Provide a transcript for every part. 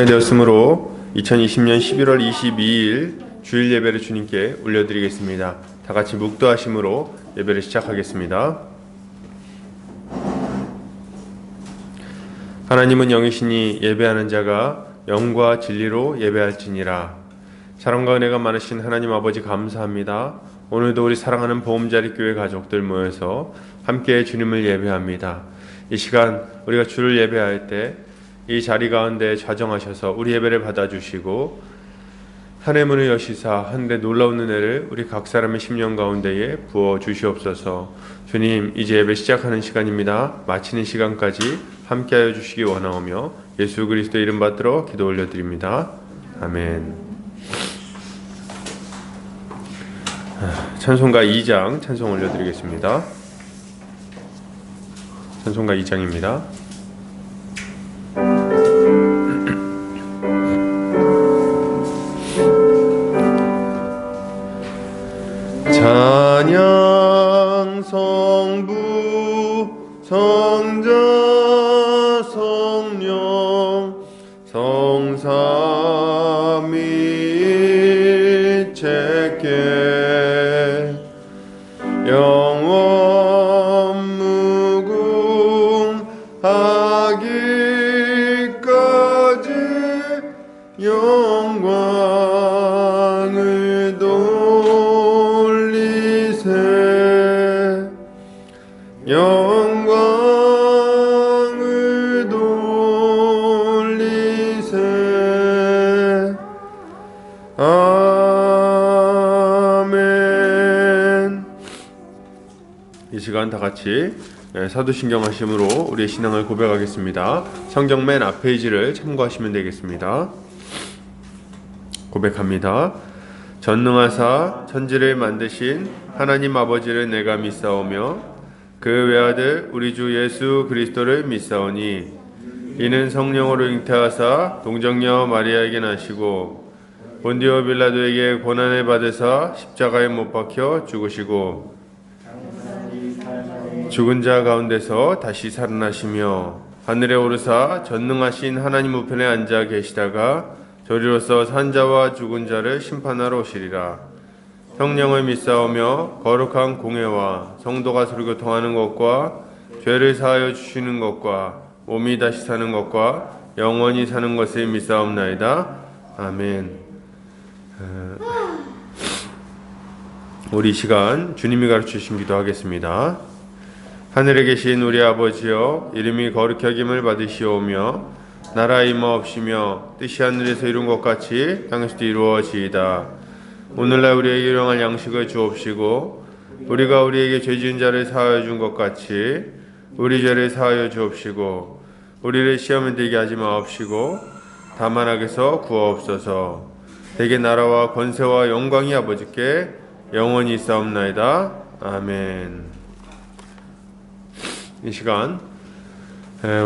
되었으므로 2020년 11월 22일 주일 예배를 주님께 올려드리겠습니다. 다 같이 묵도하심으로 예배를 시작하겠습니다. 하나님은 영이시니 예배하는 자가 영과 진리로 예배할지니라. 사랑과 은혜가 많으신 하나님 아버지 감사합니다. 오늘도 우리 사랑하는 보험자리 교회 가족들 모여서 함께 주님을 예배합니다. 이 시간 우리가 주를 예배할 때 이 자리 가운데 좌정하셔서 우리 예배를 받아주시고 하늘의 문을 여시사 하늘의 놀라운 은혜를 우리 각 사람의 심령 가운데에 부어 주시옵소서. 주님, 이제 예배 시작하는 시간입니다. 마치는 시간까지 함께하여 주시기 원하오며 예수 그리스도 이름 받들어 기도 올려드립니다. 아멘. 찬송가 2장 찬송 올려드리겠습니다. 찬송가 2장입니다. 찬양 성부 성자 성령 성삼위일체께 영원 무궁하기까지 영광을 영광을 돌리세. 아멘. 이 시간 다 같이 사도신경 하심으로 우리의 신앙을 고백하겠습니다. 성경 맨 앞 페이지를 참고하시면 되겠습니다. 고백합니다. 전능하사 천지를 만드신 하나님 아버지를 내가 믿사오며 그 외아들 우리 주 예수 그리스도를 믿사오니 이는 성령으로 잉태하사 동정녀 마리아에게 나시고 본디오 빌라도에게 고난을 받으사 십자가에 못 박혀 죽으시고 죽은 자 가운데서 다시 살아나시며 하늘에 오르사 전능하신 하나님 우편에 앉아 계시다가 저리로서 산자와 죽은 자를 심판하러 오시리라. 성령을 믿사오며 거룩한 공회와 성도가 서로 통하는 것과 죄를 사하여 주시는 것과 몸이 다시 사는 것과 영원히 사는 것을 믿사옵나이다. 아멘. 우리 시간 주님이 가르치신 기도하겠습니다. 하늘에 계신 우리 아버지여, 이름이 거룩히 여김을 받으시오며 나라 임하옵시며 뜻이 하늘에서 이룬 것 같이 땅에서도 이루어지이다. 오늘날 우리에게 일용할 양식을 주옵시고 우리가 우리에게 죄 지은 자를 사하여 준 것 같이 우리 죄를 사하여 주옵시고 우리를 시험에 들게 하지 마옵시고 다만 악에서 구하옵소서. 대개 나라와 권세와 영광이 아버지께 영원히 있사옵나이다. 아멘. 이 시간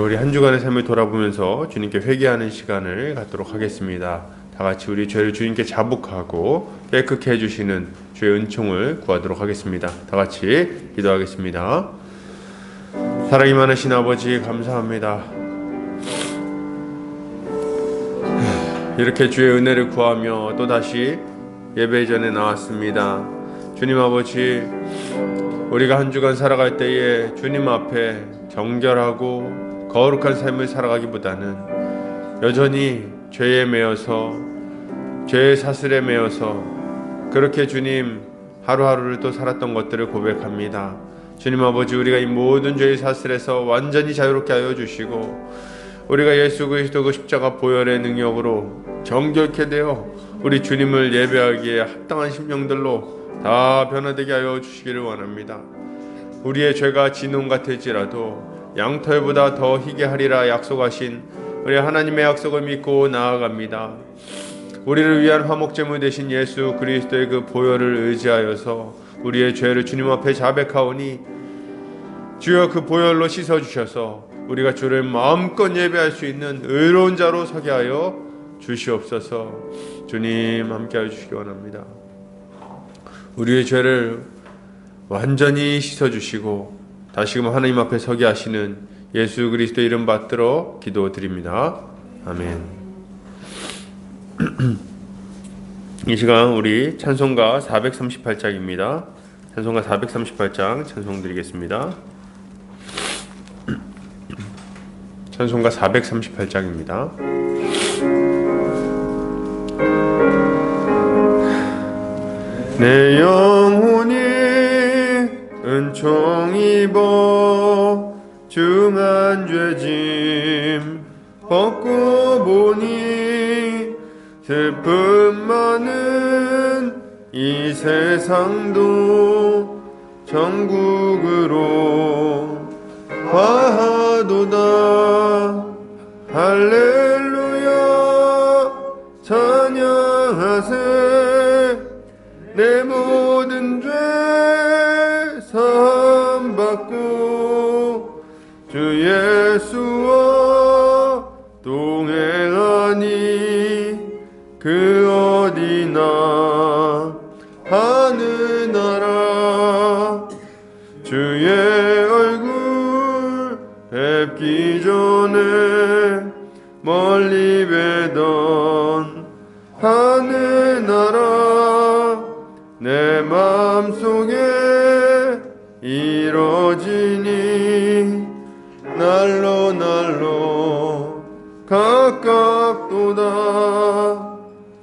우리 한 주간의 삶을 돌아보면서 주님께 회개하는 시간을 갖도록 하겠습니다. 다 같이 우리 죄를 주님께 자복하고 깨끗게 해주시는 주의 은총을 구하도록 하겠습니다. 다 같이 기도하겠습니다. 사랑이 많으신 아버지 감사합니다. 이렇게 주의 은혜를 구하며 또다시 예배 전에 나왔습니다. 주님 아버지, 우리가 한 주간 살아갈 때에 주님 앞에 정결하고 거룩한 삶을 살아가기보다는 여전히 죄에 매여서 죄의 사슬에 매여서 그렇게 주님 하루하루를 또 살았던 것들을 고백합니다. 주님 아버지, 우리가 이 모든 죄의 사슬에서 완전히 자유롭게 하여 주시고 우리가 예수 그리스도 그 십자가 보혈의 능력으로 정결케 되어 우리 주님을 예배하기에 합당한 심령들로 다 변화되게 하여 주시기를 원합니다. 우리의 죄가 진홍 같을지라도 양털보다 더 희게 하리라 약속하신 우리 하나님의 약속을 믿고 나아갑니다. 우리를 위한 화목제물 되신 예수 그리스도의 그 보혈을 의지하여서 우리의 죄를 주님 앞에 자백하오니 주여 그 보혈로 씻어주셔서 우리가 주를 마음껏 예배할 수 있는 의로운 자로 서게 하여 주시옵소서. 주님 함께하여 주시기 원합니다. 우리의 죄를 완전히 씻어주시고 다시금 하나님 앞에 서게 하시는 예수 그리스도 이름 받들어 기도드립니다. 아멘. 이 시간 우리 찬송가 438장입니다. 찬송가 438장 찬송 드리겠습니다. 찬송가 438장입니다. 내 영혼이 은총 입어 중한 죄짐 벗고 보니 슬픔 많은 이 세상도 천국으로 화하도다. 할렐루야 찬양하세. 내 모든 죄 사함 받고 주 예수와 동행하니 그 어디나 하느나라. 주의 얼굴 뵙기 전에 멀리 뵈던 하느나라. 내 마음속에 이뤄지니 날로 날로 가깝도다.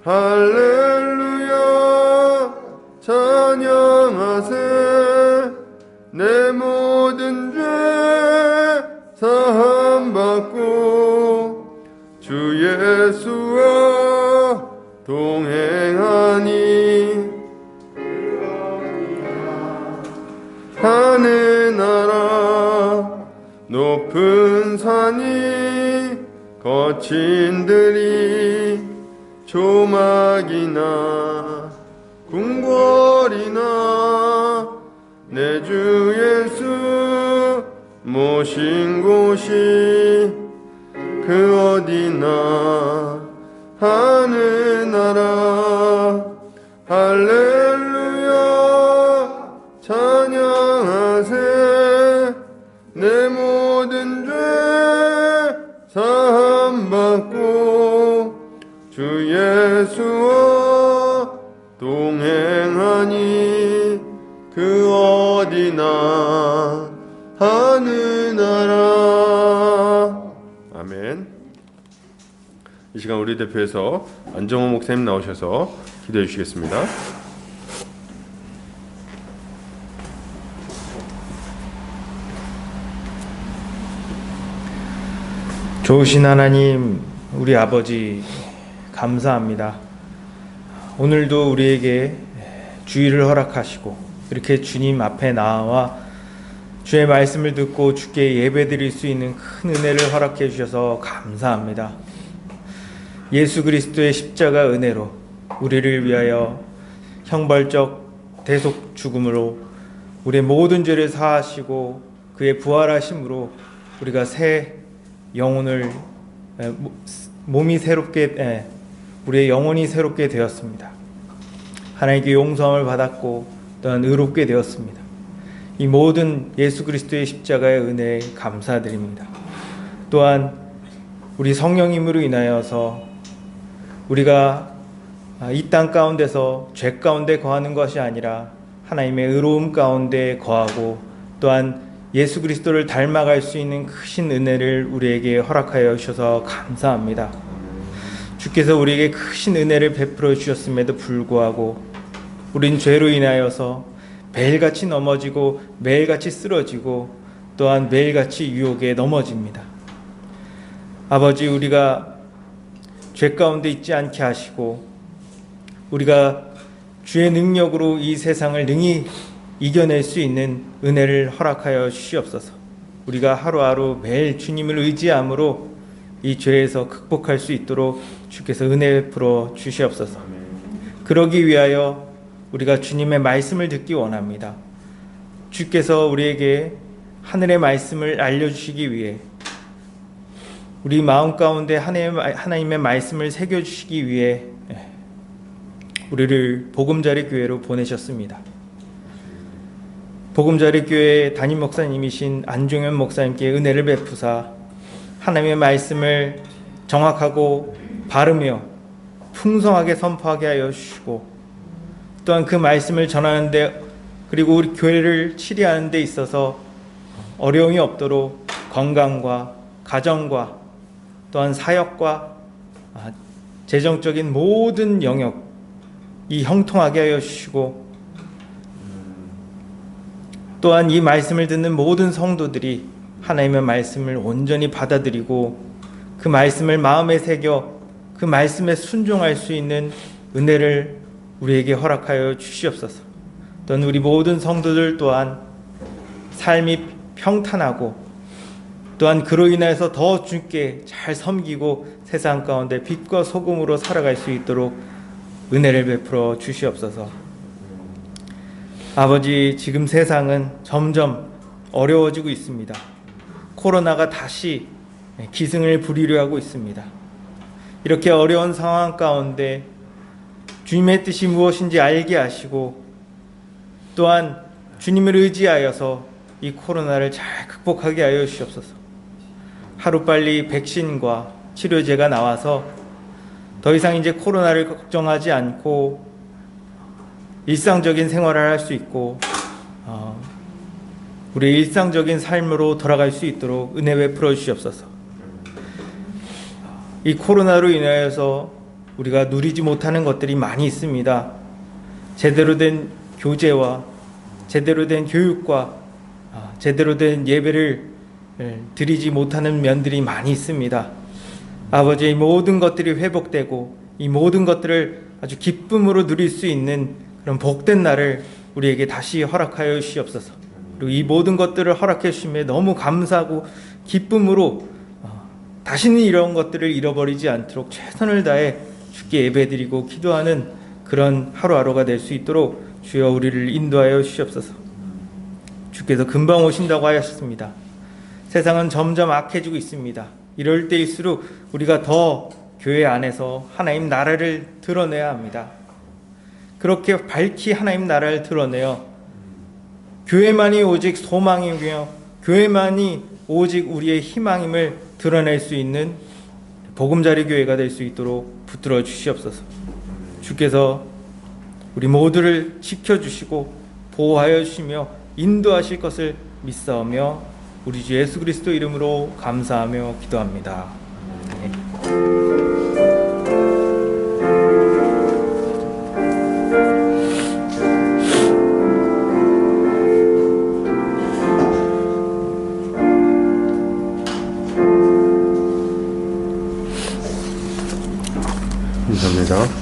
할렐루야 찬양하세. 내 모든 죄 사함 받고 주 예수와 동행하니 하느나라. 높은 산이 거친 들이 조막이나 궁궐이나 내 주 예수 모신 곳이 그 어디나 하느나라. 할렐루야 찬양하세. 내 모든 죄 사함 받고 주 예수와 동행하니 그 어디나 하느나라. 아멘. 이 시간 우리 대표에서 안정호 목사님 나오셔서 기도해 주시겠습니다. 좋으신 하나님, 우리 아버지 감사합니다. 오늘도 우리에게 주의를 허락하시고 이렇게 주님 앞에 나와 주의 말씀을 듣고 주께 예배드릴 수 있는 큰 은혜를 허락해 주셔서 감사합니다. 예수 그리스도의 십자가 은혜로 우리를 위하여 형벌적 대속 죽음으로 우리의 모든 죄를 사하시고 그의 부활하심으로 우리가 새 영혼을 몸이 새롭게 우리의 영혼이 새롭게 되었습니다. 하나님께 용서함을 받았고 또한 의롭게 되었습니다. 이 모든 예수 그리스도의 십자가의 은혜에 감사드립니다. 또한 우리 성령님으로 인하여서 우리가 이 땅 가운데서 죄 가운데 거하는 것이 아니라 하나님의 의로움 가운데 거하고 또한 예수 그리스도를 닮아갈 수 있는 크신 은혜를 우리에게 허락하여 주셔서 감사합니다. 주께서 우리에게 크신 은혜를 베풀어 주셨음에도 불구하고 우린 죄로 인하여서 매일같이 넘어지고 매일같이 쓰러지고 또한 매일같이 유혹에 넘어집니다. 아버지, 우리가 죄 가운데 있지 않게 하시고 우리가 주의 능력으로 이 세상을 능히 이겨낼 수 있는 은혜를 허락하여 주시옵소서. 우리가 하루하루 매일 주님을 의지함으로 이 죄에서 극복할 수 있도록 주께서 은혜 베풀어 주시옵소서. 그러기 위하여 우리가 주님의 말씀을 듣기 원합니다. 주께서 우리에게 하늘의 말씀을 알려주시기 위해 우리 마음 가운데 하나님의 말씀을 새겨주시기 위해 우리를 보금자리 교회로 보내셨습니다. 보금자리 교회 담임 목사님이신 안종현 목사님께 은혜를 베푸사 하나님의 말씀을 정확하고 바르며 풍성하게 선포하게 하여 주시고, 또한 그 말씀을 전하는데 그리고 우리 교회를 치리하는 데 있어서 어려움이 없도록 건강과 가정과 또한 사역과 재정적인 모든 영역 이 형통하게 하여 주시고, 또한 이 말씀을 듣는 모든 성도들이 하나님의 말씀을 온전히 받아들이고 그 말씀을 마음에 새겨 그 말씀에 순종할 수 있는 은혜를 우리에게 허락하여 주시옵소서. 또한 우리 모든 성도들 또한 삶이 평탄하고 또한 그로 인해서 더 주께 잘 섬기고 세상 가운데 빛과 소금으로 살아갈 수 있도록 은혜를 베풀어 주시옵소서. 아버지, 지금 세상은 점점 어려워지고 있습니다. 코로나가 다시 기승을 부리려 하고 있습니다. 이렇게 어려운 상황 가운데 주님의 뜻이 무엇인지 알게 하시고 또한 주님을 의지하여서 이 코로나를 잘 극복하게 하여 주시옵소서. 하루빨리 백신과 치료제가 나와서 더 이상 이제 코로나를 걱정하지 않고 일상적인 생활을 할 수 있고 우리의 일상적인 삶으로 돌아갈 수 있도록 은혜 베풀어 주시옵소서. 이 코로나로 인하여서 우리가 누리지 못하는 것들이 많이 있습니다. 제대로 된 교제와 제대로 된 교육과 제대로 된 예배를 드리지 못하는 면들이 많이 있습니다. 아버지, 이 모든 것들이 회복되고 이 모든 것들을 아주 기쁨으로 누릴 수 있는 그런 복된 날을 우리에게 다시 허락하여 주시옵소서. 그리고 이 모든 것들을 허락해 주심에 너무 감사하고 기쁨으로 다시는 이런 것들을 잃어버리지 않도록 최선을 다해 주께 예배드리고 기도하는 그런 하루하루가 될 수 있도록 주여 우리를 인도하여 주시옵소서. 주께서 금방 오신다고 하셨습니다. 세상은 점점 악해지고 있습니다. 이럴 때일수록 우리가 더 교회 안에서 하나님 나라를 드러내야 합니다. 그렇게 밝히 하나님 나라를 드러내어 교회만이 오직 소망이며 교회만이 오직 우리의 희망임을 드러낼 수 있는 보금자리 교회가 될 수 있도록 붙들어 주시옵소서. 주께서 우리 모두를 지켜주시고 보호하여 주시며 인도하실 것을 믿사오며 우리 주 예수 그리스도 이름으로 감사하며 기도합니다. 감사합니다.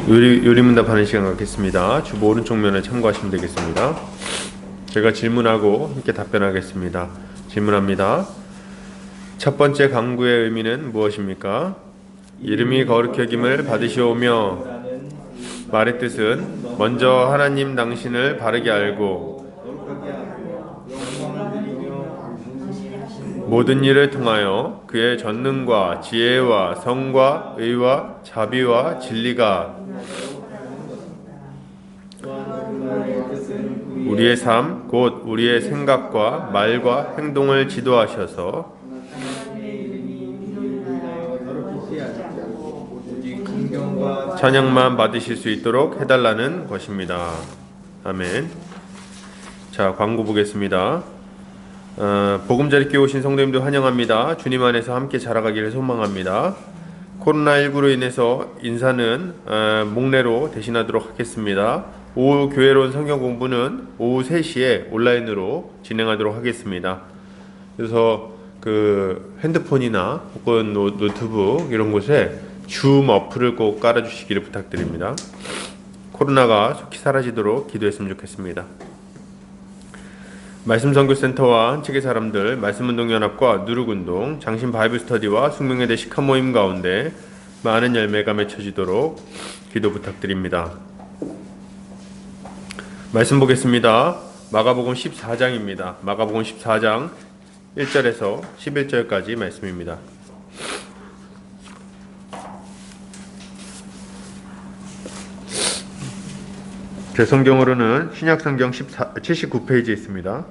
요리문답 하는 시간 갖겠습니다. 주보 오른쪽 면에 참고하시면 되겠습니다. 제가 질문하고 함께 답변하겠습니다. 질문합니다. 첫 번째 강구의 의미는 무엇입니까? 이름이 거룩히 여김을 받으시오며, 말의 뜻은 먼저 하나님 당신을 바르게 알고 모든 일을 통하여 그의 전능과 지혜와 성과 의와 자비와 진리가 우리의 삶, 곧 우리의 생각과 말과 행동을 지도하셔서 찬양만 받으실 수 있도록 해달라는 것입니다. 아멘. 자, 광고 보겠습니다. 보금자리께 오신 성도님들 환영합니다. 주님 안에서 함께 자라가기를 소망합니다. 코로나19로 인해서 인사는 목례로 대신하도록 하겠습니다. 오후 교회로 온 성경 공부는 오후 3시에 온라인으로 진행하도록 하겠습니다. 그래서 그 핸드폰이나 혹은 노트북 이런 곳에 줌 어플을 꼭 깔아주시기를 부탁드립니다. 코로나가 속히 사라지도록 기도했으면 좋겠습니다. 말씀선교센터와 한책의 사람들, 말씀운동연합과 누룩운동, 장신 바이블 스터디와 숙명여대 시카 모임 가운데 많은 열매가 맺혀지도록 기도 부탁드립니다. 말씀 보겠습니다. 마가복음 14장입니다. 마가복음 14장 1절에서 11절까지 말씀입니다. 제 성경으로는 신약성경 79페이지에 있습니다.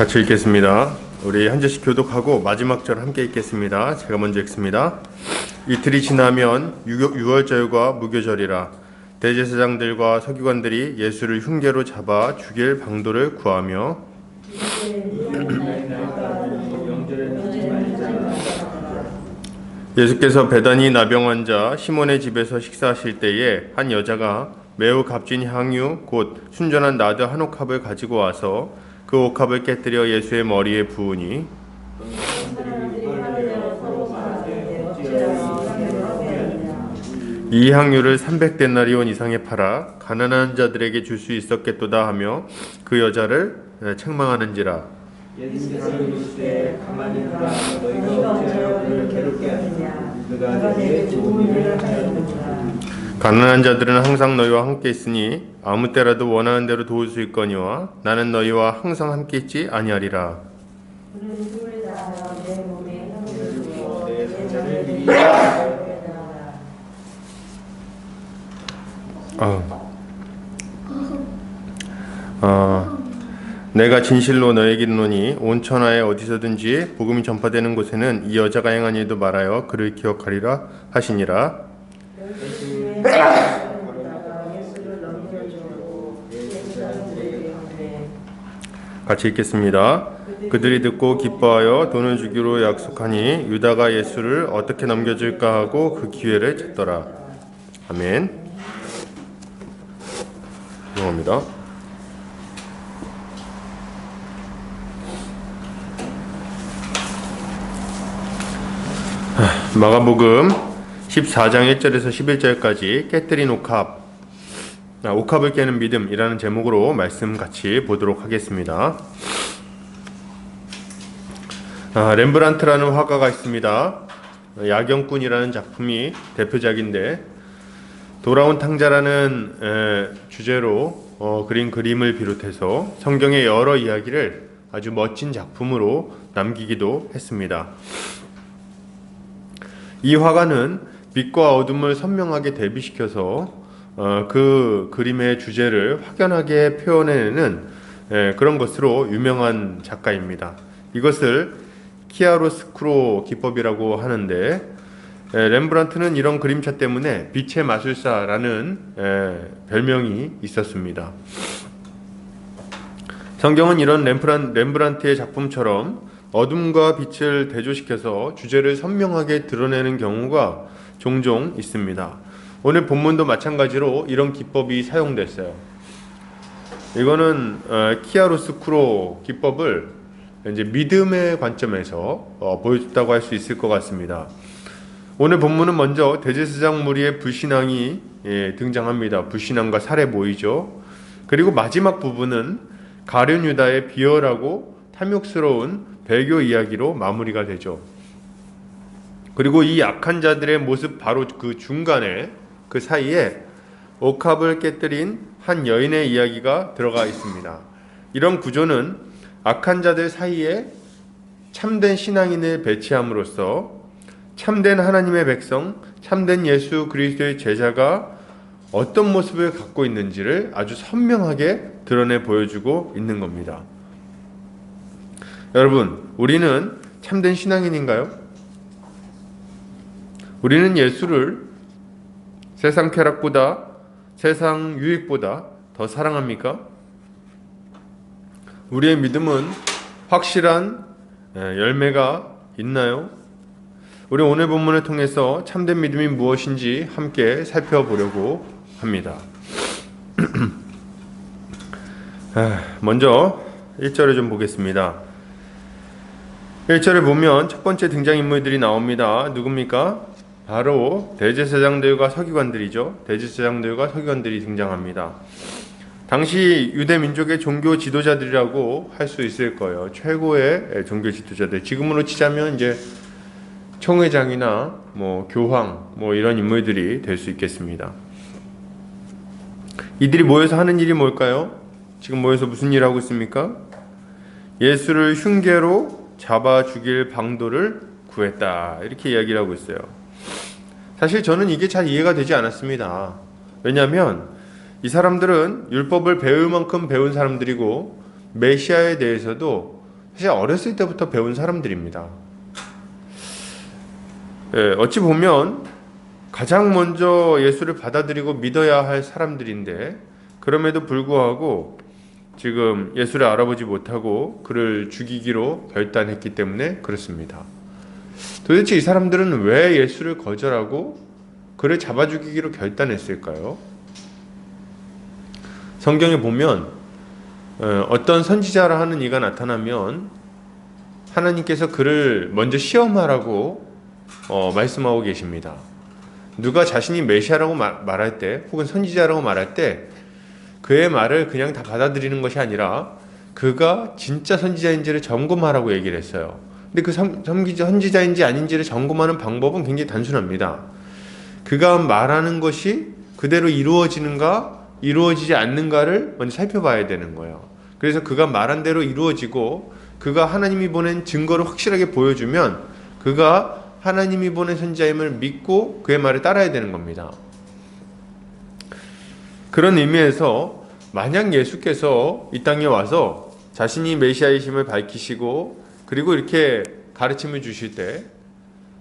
같이 읽겠습니다. 우리 한 절씩 교독하고 마지막 절 함께 읽겠습니다. 제가 먼저 읽습니다. 이틀이 지나면 유월절과 무교절이라 대제사장들과 서기관들이 예수를 흉계로 잡아 죽일 방도를 구하며 예수께서 베다니 나병 환자 시몬의 집에서 식사하실 때에 한 여자가 매우 값진 향유 곧 순전한 나드 한 옥합을 가지고 와서 그 옥합을 깨뜨려 예수의 머리에 부으니 이 향유를 300데나리온 이상에 팔아 가난한 자들에게 줄 수 있었겠도다 하며 그 여자를 책망하는지라. 예수께서 이르시되 가만히 있으라 너희가 어찌하여 그를 괴롭게 하느냐 그가 너희에게 좋은 일을 하였느니라. 가난한 자들은 항상 너희와 함께 있으니 아무 때라도 원하는 대로 도울 수 있거니와 나는 너희와 항상 함께 있지 아니하리라. 그는 힘을 다하여 내 몸에 향기를 부어 내 내 손을 잔을 내가 진실로 너에게 이르노니 온 천하에 어디서든지 복음이 전파되는 곳에는 이 여자가 행한 일도 말하여 그를 기억하리라 하시니라. 같이 읽겠습니다. 그들이 듣고 기뻐하여 돈을 주기로 약속하니 유다가 예수를 어떻게 넘겨줄까 하고 그 기회를 찾더라. 아멘. 죄송합니다. 마가복음 14장 1절에서 11절까지 깨뜨린 옥합, 옥합을 깨는 믿음이라는 제목으로 말씀 같이 보도록 하겠습니다. 렘브란트라는 화가가 있습니다. 야경꾼이라는 작품이 대표작인데 돌아온 탕자라는 주제로 그린 그림을 비롯해서 성경의 여러 이야기를 아주 멋진 작품으로 남기기도 했습니다. 이 화가는 빛과 어둠을 선명하게 대비시켜서 그 그림의 주제를 확연하게 표현해내는 그런 것으로 유명한 작가입니다. 이것을 키아로스크로 기법이라고 하는데 렘브란트는 이런 그림체 때문에 빛의 마술사라는 별명이 있었습니다. 성경은 이런 렘브란트의 작품처럼 어둠과 빛을 대조시켜서 주제를 선명하게 드러내는 경우가 종종 있습니다. 오늘 본문도 마찬가지로 이런 기법이 사용됐어요. 이거는 키아로스크로 기법을 이제 믿음의 관점에서 보여줬다고 할 수 있을 것 같습니다. 오늘 본문은 먼저 대제사장 무리의 불신앙이 등장합니다. 불신앙과 살해 모이죠. 그리고 마지막 부분은 가룟 유다의 비열하고 탐욕스러운 배교 이야기로 마무리가 되죠. 그리고 이 악한 자들의 모습 바로 그 중간에 그 사이에 옥합을 깨뜨린 한 여인의 이야기가 들어가 있습니다. 이런 구조는 악한 자들 사이에 참된 신앙인을 배치함으로써 참된 하나님의 백성, 참된 예수 그리스도의 제자가 어떤 모습을 갖고 있는지를 아주 선명하게 드러내 보여주고 있는 겁니다. 여러분, 우리는 참된 신앙인인가요? 우리는 예수를 세상 쾌락보다, 세상 유익보다 더 사랑합니까? 우리의 믿음은 확실한 열매가 있나요? 우리 오늘 본문을 통해서 참된 믿음이 무엇인지 함께 살펴보려고 합니다. 먼저 1절을 좀 보겠습니다. 1절을 보면 첫 번째 등장인물들이 나옵니다. 누굽니까? 바로 대제사장들과 서기관들이죠. 대제사장들과 서기관들이 등장합니다. 당시 유대 민족의 종교 지도자들이라고 할 수 있을 거예요. 최고의 종교 지도자들. 지금으로 치자면 이제 총회장이나 교황 이런 인물들이 될 수 있겠습니다. 이들이 모여서 하는 일이 뭘까요? 지금 모여서 무슨 일을 하고 있습니까? 예수를 흉계로 잡아 죽일 방도를 구했다. 이렇게 이야기를 하고 있어요. 사실 저는 이게 잘 이해가 되지 않았습니다. 왜냐하면 이 사람들은 율법을 배울 만큼 배운 사람들이고 메시아에 대해서도 사실 어렸을 때부터 배운 사람들입니다. 어찌 보면 가장 먼저 예수를 받아들이고 믿어야 할 사람들인데 그럼에도 불구하고 지금 예수를 알아보지 못하고 그를 죽이기로 결단했기 때문에 그렇습니다. 도대체 이 사람들은 왜 예수를 거절하고 그를 잡아 죽이기로 결단했을까요? 성경에 보면 어떤 선지자라 하는 이가 나타나면 하나님께서 그를 먼저 시험하라고 말씀하고 계십니다. 누가 자신이 메시아라고 말할 때 혹은 선지자라고 말할 때 그의 말을 그냥 다 받아들이는 것이 아니라 그가 진짜 선지자인지를 점검하라고 얘기를 했어요. 근데 그 선지자인지 아닌지를 점검하는 방법은 굉장히 단순합니다. 그가 말하는 것이 그대로 이루어지는가 이루어지지 않는가를 먼저 살펴봐야 되는 거예요. 그래서 그가 말한 대로 이루어지고 그가 하나님이 보낸 증거를 확실하게 보여주면 그가 하나님이 보낸 선지자임을 믿고 그의 말을 따라야 되는 겁니다. 그런 의미에서 만약 예수께서 이 땅에 와서 자신이 메시아이심을 밝히시고 그리고 이렇게 가르침을 주실 때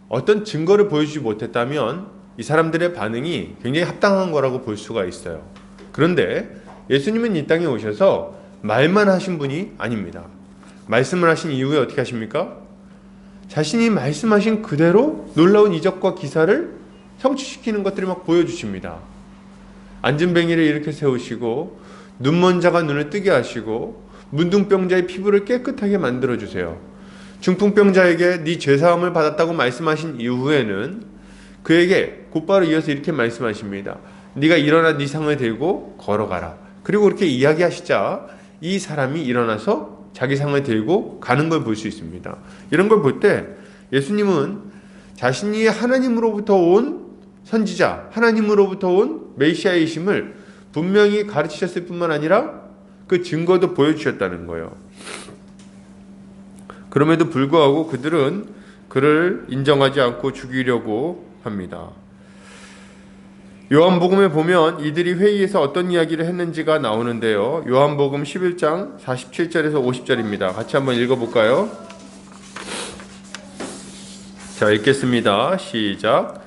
어떤 증거를 보여주지 못했다면 이 사람들의 반응이 굉장히 합당한 거라고 볼 수가 있어요. 그런데 예수님은 이 땅에 오셔서 말만 하신 분이 아닙니다. 말씀을 하신 이후에 어떻게 하십니까? 자신이 말씀하신 그대로 놀라운 이적과 기사를 성취시키는 것들을 막 보여주십니다. 앉은 뱅이를 일으켜 세우시고 눈먼 자가 눈을 뜨게 하시고 문둥병자의 피부를 깨끗하게 만들어주세요. 중풍병자에게 네 죄사함을 받았다고 말씀하신 이후에는 그에게 곧바로 이어서 이렇게 말씀하십니다. 네가 일어나 네 상을 들고 걸어가라. 그리고 그렇게 이야기하시자 이 사람이 일어나서 자기 상을 들고 가는 걸 볼 수 있습니다. 이런 걸 볼 때 예수님은 자신이 하나님으로부터 온 선지자, 하나님으로부터 온 메시아이심을 분명히 가르치셨을 뿐만 아니라 그 증거도 보여주셨다는 거예요. 그럼에도 불구하고 그들은 그를 인정하지 않고 죽이려고 합니다. 요한복음에 보면 이들이 회의에서 어떤 이야기를 했는지가 나오는데요. 요한복음 11장 47절에서 50절입니다. 같이 한번 읽어볼까요? 자, 읽겠습니다. 시작.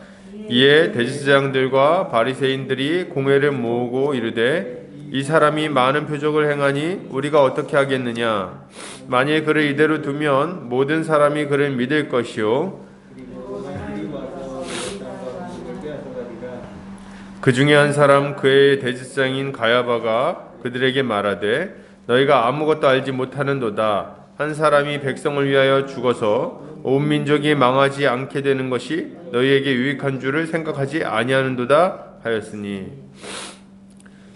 이에 대제사장들과 바리새인들이 공회를 모으고 이르되 이 사람이 많은 표적을 행하니 우리가 어떻게 하겠느냐? 만일 그를 이대로 두면 모든 사람이 그를 믿을 것이요 그 중에 한 사람 그의 대제사장인 가야바가 그들에게 말하되 너희가 아무것도 알지 못하는도다. 한 사람이 백성을 위하여 죽어서 온 민족이 망하지 않게 되는 것이 너희에게 유익한 줄을 생각하지 아니하는도다 하였으니.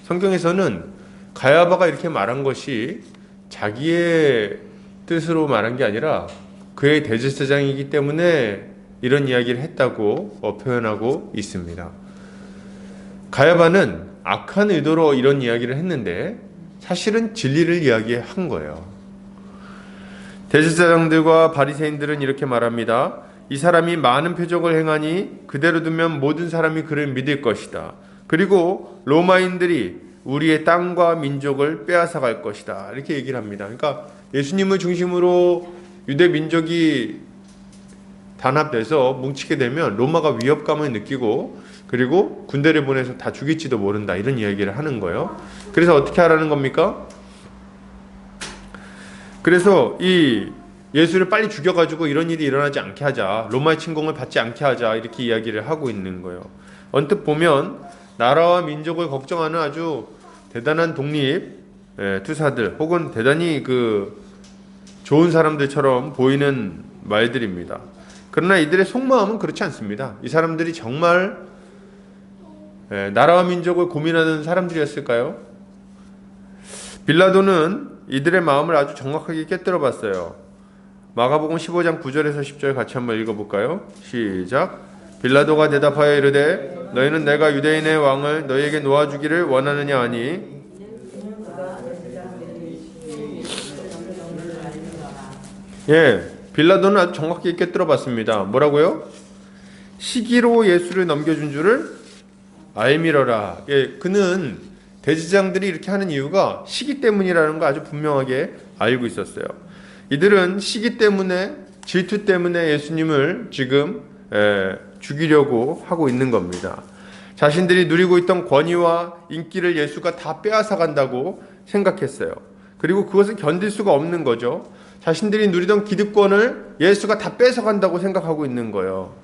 성경에서는 가야바가 이렇게 말한 것이 자기의 뜻으로 말한 게 아니라 그의 대제사장이기 때문에 이런 이야기를 했다고 표현하고 있습니다. 가야바는 악한 의도로 이런 이야기를 했는데 사실은 진리를 이야기한 거예요. 대제사장들과 바리새인들은 이렇게 말합니다. 이 사람이 많은 표적을 행하니 그대로 두면 모든 사람이 그를 믿을 것이다. 그리고 로마인들이 우리의 땅과 민족을 빼앗아갈 것이다. 이렇게 얘기를 합니다. 그러니까 예수님을 중심으로 유대 민족이 단합돼서 뭉치게 되면 로마가 위협감을 느끼고 그리고 군대를 보내서 다 죽일지도 모른다. 이런 이야기를 하는 거예요. 그래서 어떻게 하라는 겁니까? 그래서 이 예수를 빨리 죽여가지고 이런 일이 일어나지 않게 하자. 로마의 침공을 받지 않게 하자. 이렇게 이야기를 하고 있는 거예요. 언뜻 보면 나라와 민족을 걱정하는 아주 대단한 독립 투사들 혹은 대단히 좋은 사람들처럼 보이는 말들입니다. 그러나 이들의 속마음은 그렇지 않습니다. 이 사람들이 정말 나라와 민족을 고민하는 사람들이었을까요? 빌라도는 이들의 마음을 아주 정확하게 꿰뚫어 봤어요. 마가복음 15장 9절에서 10절 같이 한번 읽어볼까요? 시작. 빌라도가 대답하여 이르되 너희는 내가 유대인의 왕을 너희에게 놓아주기를 원하느냐 하니 빌라도는 아주 정확하게 꿰뚫어 봤습니다. 뭐라고요? 시기로 예수를 넘겨준 줄을 알미러라. 그는 대제사장들이 이렇게 하는 이유가 시기 때문이라는 거 아주 분명하게 알고 있었어요. 이들은 시기 때문에, 질투 때문에 예수님을 지금 죽이려고 하고 있는 겁니다. 자신들이 누리고 있던 권위와 인기를 예수가 다 빼앗아 간다고 생각했어요. 그리고 그것을 견딜 수가 없는 거죠. 자신들이 누리던 기득권을 예수가 다 뺏어 간다고 생각하고 있는 거예요.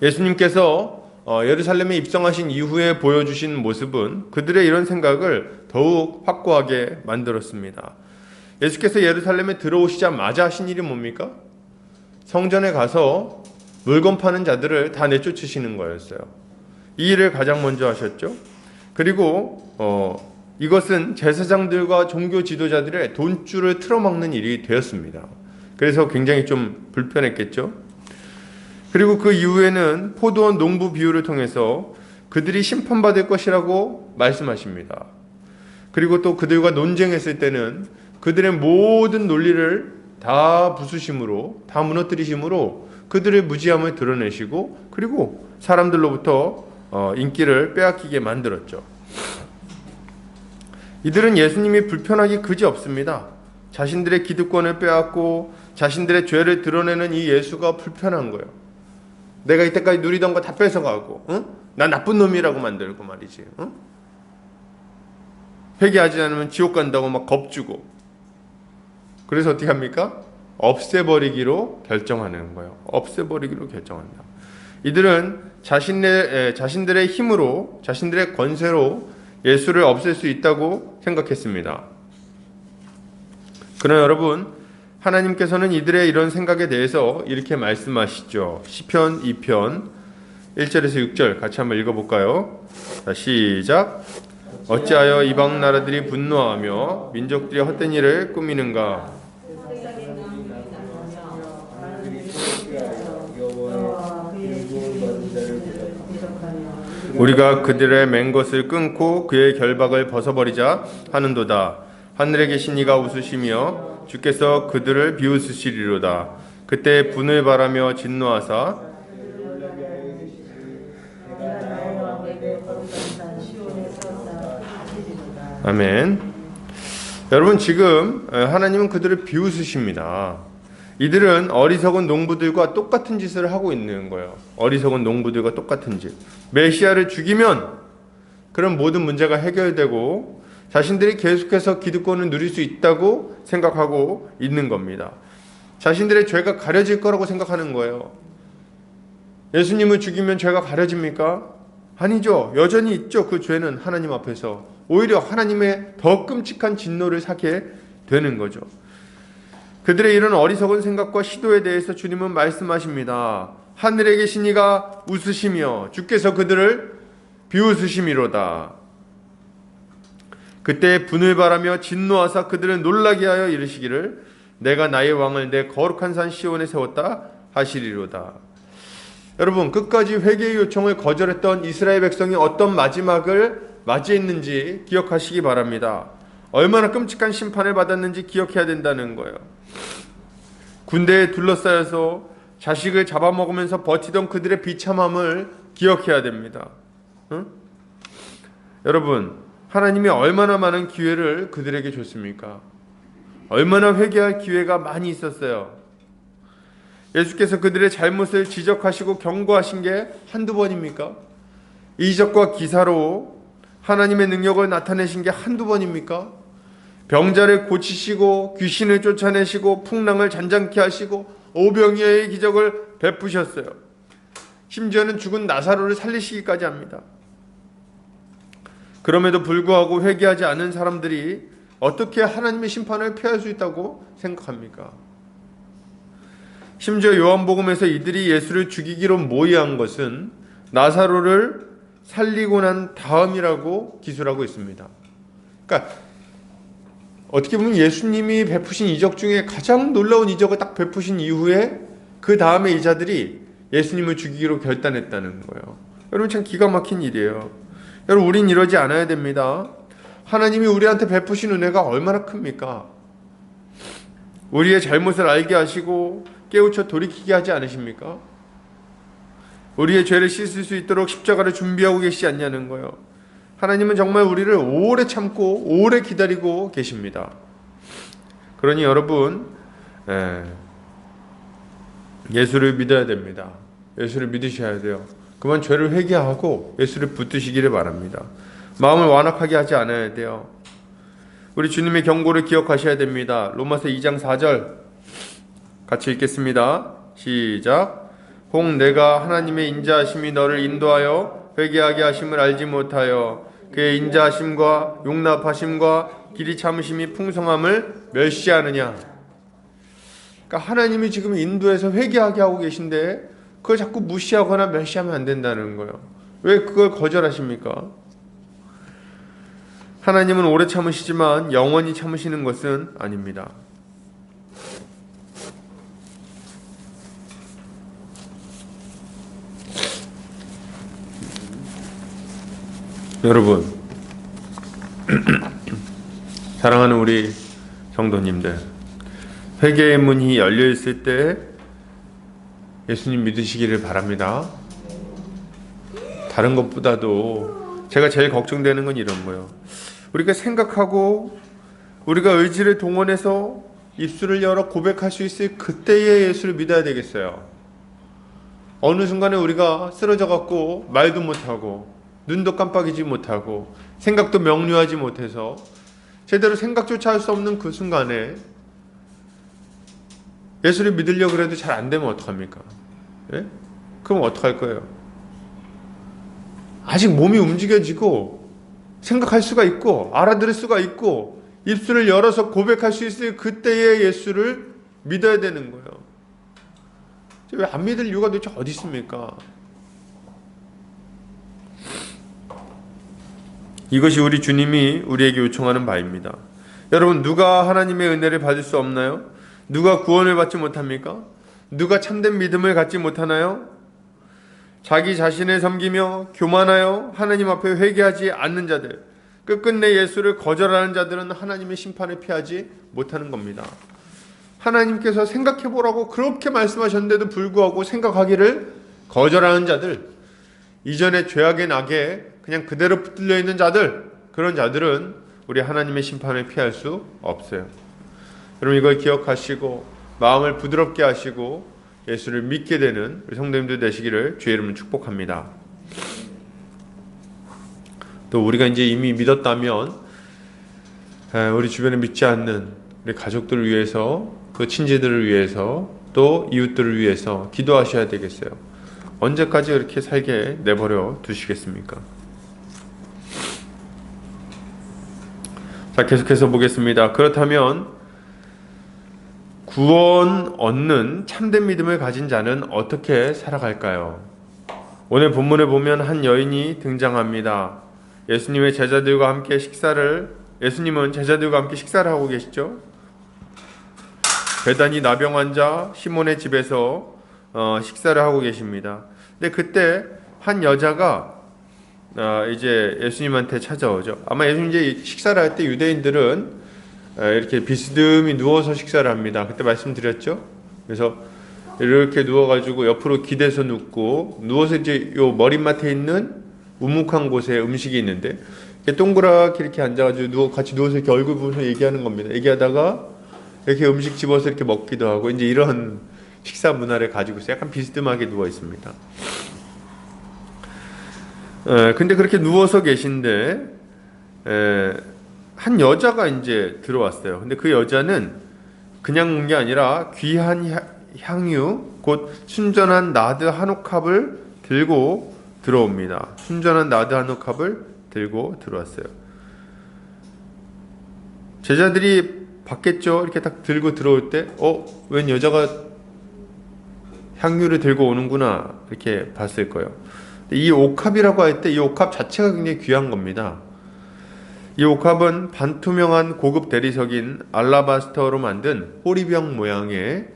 예수님께서 예루살렘에 입성하신 이후에 보여주신 모습은 그들의 이런 생각을 더욱 확고하게 만들었습니다. 예수께서 예루살렘에 들어오시자마자 하신 일이 뭡니까? 성전에 가서 물건 파는 자들을 다 내쫓으시는 거였어요. 이 일을 가장 먼저 하셨죠. 그리고 이것은 제사장들과 종교 지도자들의 돈줄을 틀어막는 일이 되었습니다. 그래서 굉장히 좀 불편했겠죠. 그리고 그 이후에는 포도원 농부 비유를 통해서 그들이 심판받을 것이라고 말씀하십니다. 그리고 또 그들과 논쟁했을 때는 그들의 모든 논리를 다 부수심으로, 다 무너뜨리심으로 그들의 무지함을 드러내시고, 그리고 사람들로부터 인기를 빼앗기게 만들었죠. 이들은 예수님이 불편하기 그지없습니다. 자신들의 기득권을 빼앗고 자신들의 죄를 드러내는 이 예수가 불편한 거예요. 내가 이때까지 누리던 거 다 뺏어가고, 나 나쁜 놈이라고 만들고 말이지. 회개하지 않으면 지옥 간다고 막 겁주고. 그래서 어떻게 합니까? 없애버리기로 결정하는 거예요. 없애버리기로 결정한다. 이들은 자신들의 힘으로, 자신들의 권세로 예수를 없앨 수 있다고 생각했습니다. 그러나 여러분, 하나님께서는 이들의 이런 생각에 대해서 이렇게 말씀하시죠. 시편 2편 1절에서 6절 같이 한번 읽어볼까요? 자, 시작. 어찌하여 이방 나라들이 분노하며 민족들이 헛된 일을 꾸미는가? 우리가 그들의 맨 것을 끊고 그의 결박을 벗어버리자 하는도다. 하늘에 계신 이가 웃으시며 주께서 그들을 비웃으시리로다. 그때 분을 바라며 진노하사 아멘. 여러분, 지금 하나님은 그들을 비웃으십니다. 이들은 어리석은 농부들과 똑같은 짓을 하고 있는 거예요. 어리석은 농부들과 똑같은 짓. 메시아를 죽이면 그런 모든 문제가 해결되고 자신들이 계속해서 기득권을 누릴 수 있다고 생각하고 있는 겁니다. 자신들의 죄가 가려질 거라고 생각하는 거예요. 예수님을 죽이면 죄가 가려집니까? 아니죠. 여전히 있죠. 그 죄는 하나님 앞에서. 오히려 하나님의 더 끔찍한 진노를 사게 되는 거죠. 그들의 이런 어리석은 생각과 시도에 대해서 주님은 말씀하십니다. 하늘에 계신 이가 웃으시며 주께서 그들을 비웃으심이로다. 그때 분을 바라며 진노하사 그들을 놀라게 하여 이르시기를 내가 나의 왕을 내 거룩한 산 시온에 세웠다 하시리로다. 여러분, 끝까지 회개의 요청을 거절했던 이스라엘 백성이 어떤 마지막을 맞이했는지 기억하시기 바랍니다. 얼마나 끔찍한 심판을 받았는지 기억해야 된다는 거예요. 군대에 둘러싸여서 자식을 잡아먹으면서 버티던 그들의 비참함을 기억해야 됩니다. 여러분, 하나님이 얼마나 많은 기회를 그들에게 줬습니까? 얼마나 회개할 기회가 많이 있었어요. 예수께서 그들의 잘못을 지적하시고 경고하신 게 한두 번입니까? 이적과 기사로 하나님의 능력을 나타내신 게 한두 번입니까? 병자를 고치시고 귀신을 쫓아내시고 풍랑을 잔잔케 하시고 오병이어의 기적을 베푸셨어요. 심지어는 죽은 나사로를 살리시기까지 합니다. 그럼에도 불구하고 회개하지 않은 사람들이 어떻게 하나님의 심판을 피할 수 있다고 생각합니까? 심지어 요한복음에서 이들이 예수를 죽이기로 모의한 것은 나사로를 살리고 난 다음이라고 기술하고 있습니다. 그러니까 어떻게 보면 예수님이 베푸신 이적 중에 가장 놀라운 이적을 딱 베푸신 이후에 그 다음에 이 자들이 예수님을 죽이기로 결단했다는 거예요. 여러분, 참 기가 막힌 일이에요. 여러분, 우린 이러지 않아야 됩니다. 하나님이 우리한테 베푸신 은혜가 얼마나 큽니까? 우리의 잘못을 알게 하시고 깨우쳐 돌이키게 하지 않으십니까? 우리의 죄를 씻을 수 있도록 십자가를 준비하고 계시지 않냐는 거예요. 하나님은 정말 우리를 오래 참고 오래 기다리고 계십니다. 그러니 여러분 예수를 믿어야 됩니다. 예수를 믿으셔야 돼요. 그만 죄를 회개하고 예수를 붙드시기를 바랍니다. 마음을 완악하게 하지 않아야 돼요. 우리 주님의 경고를 기억하셔야 됩니다. 로마서 2장 4절 같이 읽겠습니다. 시작. 혹 내가 하나님의 인자하심이 너를 인도하여 회개하게 하심을 알지 못하여 그의 인자하심과 용납하심과 길이 참으심이 풍성함을 멸시하느냐. 그러니까 하나님이 지금 인도해서 회개하게 하고 계신데 그걸 자꾸 무시하거나 멸시하면 안 된다는 거예요. 왜 그걸 거절하십니까? 하나님은 오래 참으시지만 영원히 참으시는 것은 아닙니다. 여러분, 사랑하는 우리 성도님들, 회개의 문이 열려 있을 때 예수님 믿으시기를 바랍니다. 다른 것보다도 제가 제일 걱정되는 건 이런 거예요. 우리가 생각하고 우리가 의지를 동원해서 입술을 열어 고백할 수 있을 그때의 예수를 믿어야 되겠어요. 어느 순간에 우리가 쓰러져 갖고 말도 못하고 눈도 깜빡이지 못하고 생각도 명료하지 못해서 제대로 생각조차 할 수 없는 그 순간에 예수를 믿으려고 해도 잘 안 되면 어떡합니까? 예? 그럼 어떡할 거예요? 아직 몸이 움직여지고 생각할 수가 있고 알아들을 수가 있고 입술을 열어서 고백할 수 있을 그때의 예수를 믿어야 되는 거예요. 왜 안 믿을 이유가 도대체 어디 있습니까? 이것이 우리 주님이 우리에게 요청하는 바입니다. 여러분, 누가 하나님의 은혜를 받을 수 없나요? 누가 구원을 받지 못합니까? 누가 참된 믿음을 갖지 못하나요? 자기 자신을 섬기며 교만하여 하나님 앞에 회개하지 않는 자들, 끝끝내 예수를 거절하는 자들은 하나님의 심판을 피하지 못하는 겁니다. 하나님께서 생각해보라고 그렇게 말씀하셨는데도 불구하고 생각하기를 거절하는 자들, 이전에 죄악의 낙에 그냥 그대로 붙들려 있는 자들, 그런 자들은 우리 하나님의 심판을 피할 수 없어요. 여러분, 이걸 기억하시고 마음을 부드럽게 하시고 예수를 믿게 되는 우리 성도님들 되시기를 주의 이름으로 축복합니다. 또 우리가 이제 이미 믿었다면 우리 주변에 믿지 않는 우리 가족들을 위해서, 또 친지들을 위해서, 또 이웃들을 위해서 기도하셔야 되겠어요. 언제까지 이렇게 살게 내버려 두시겠습니까? 자, 계속해서 보겠습니다. 그렇다면 구원 얻는 참된 믿음을 가진 자는 어떻게 살아갈까요? 오늘 본문에 보면 한 여인이 등장합니다. 예수님은 제자들과 함께 식사를 하고 계시죠? 베다니 나병 환자 시몬의 집에서 식사를 하고 계십니다. 근데 그때 한 여자가 이제 예수님한테 찾아오죠. 아마 예수님 이제 식사를 할 때 유대인들은 이렇게 비스듬히 누워서 식사를 합니다. 그때 말씀드렸죠. 그래서 이렇게 누워가지고 옆으로 기대서 눕고, 누워서 이제 요 머리맡에 있는 우묵한 곳에 음식이 있는데 이렇게 동그랗게 이렇게 앉아가지고 같이 누워서 이렇게 얼굴 보면서 얘기하는 겁니다. 얘기하다가 이렇게 음식 집어서 이렇게 먹기도 하고, 이제 이런 식사 문화를 가지고 있어요. 약간 비스듬하게 누워 있습니다. 근데 그렇게 누워서 계신데 한 여자가 이제 들어왔어요. 근데 그 여자는 그냥 온 게 아니라 귀한 향유, 곧 순전한 나드 한 옥합을 들고 들어옵니다. 순전한 나드 한 옥합을 들고 들어왔어요. 제자들이 봤겠죠. 이렇게 딱 들고 들어올 때, 웬 여자가 향유를 들고 오는구나, 이렇게 봤을 거예요. 이 옥합이라고 할 때 이 옥합 자체가 굉장히 귀한 겁니다. 이 옥합은 반투명한 고급 대리석인 알라바스터로 만든 호리병 모양의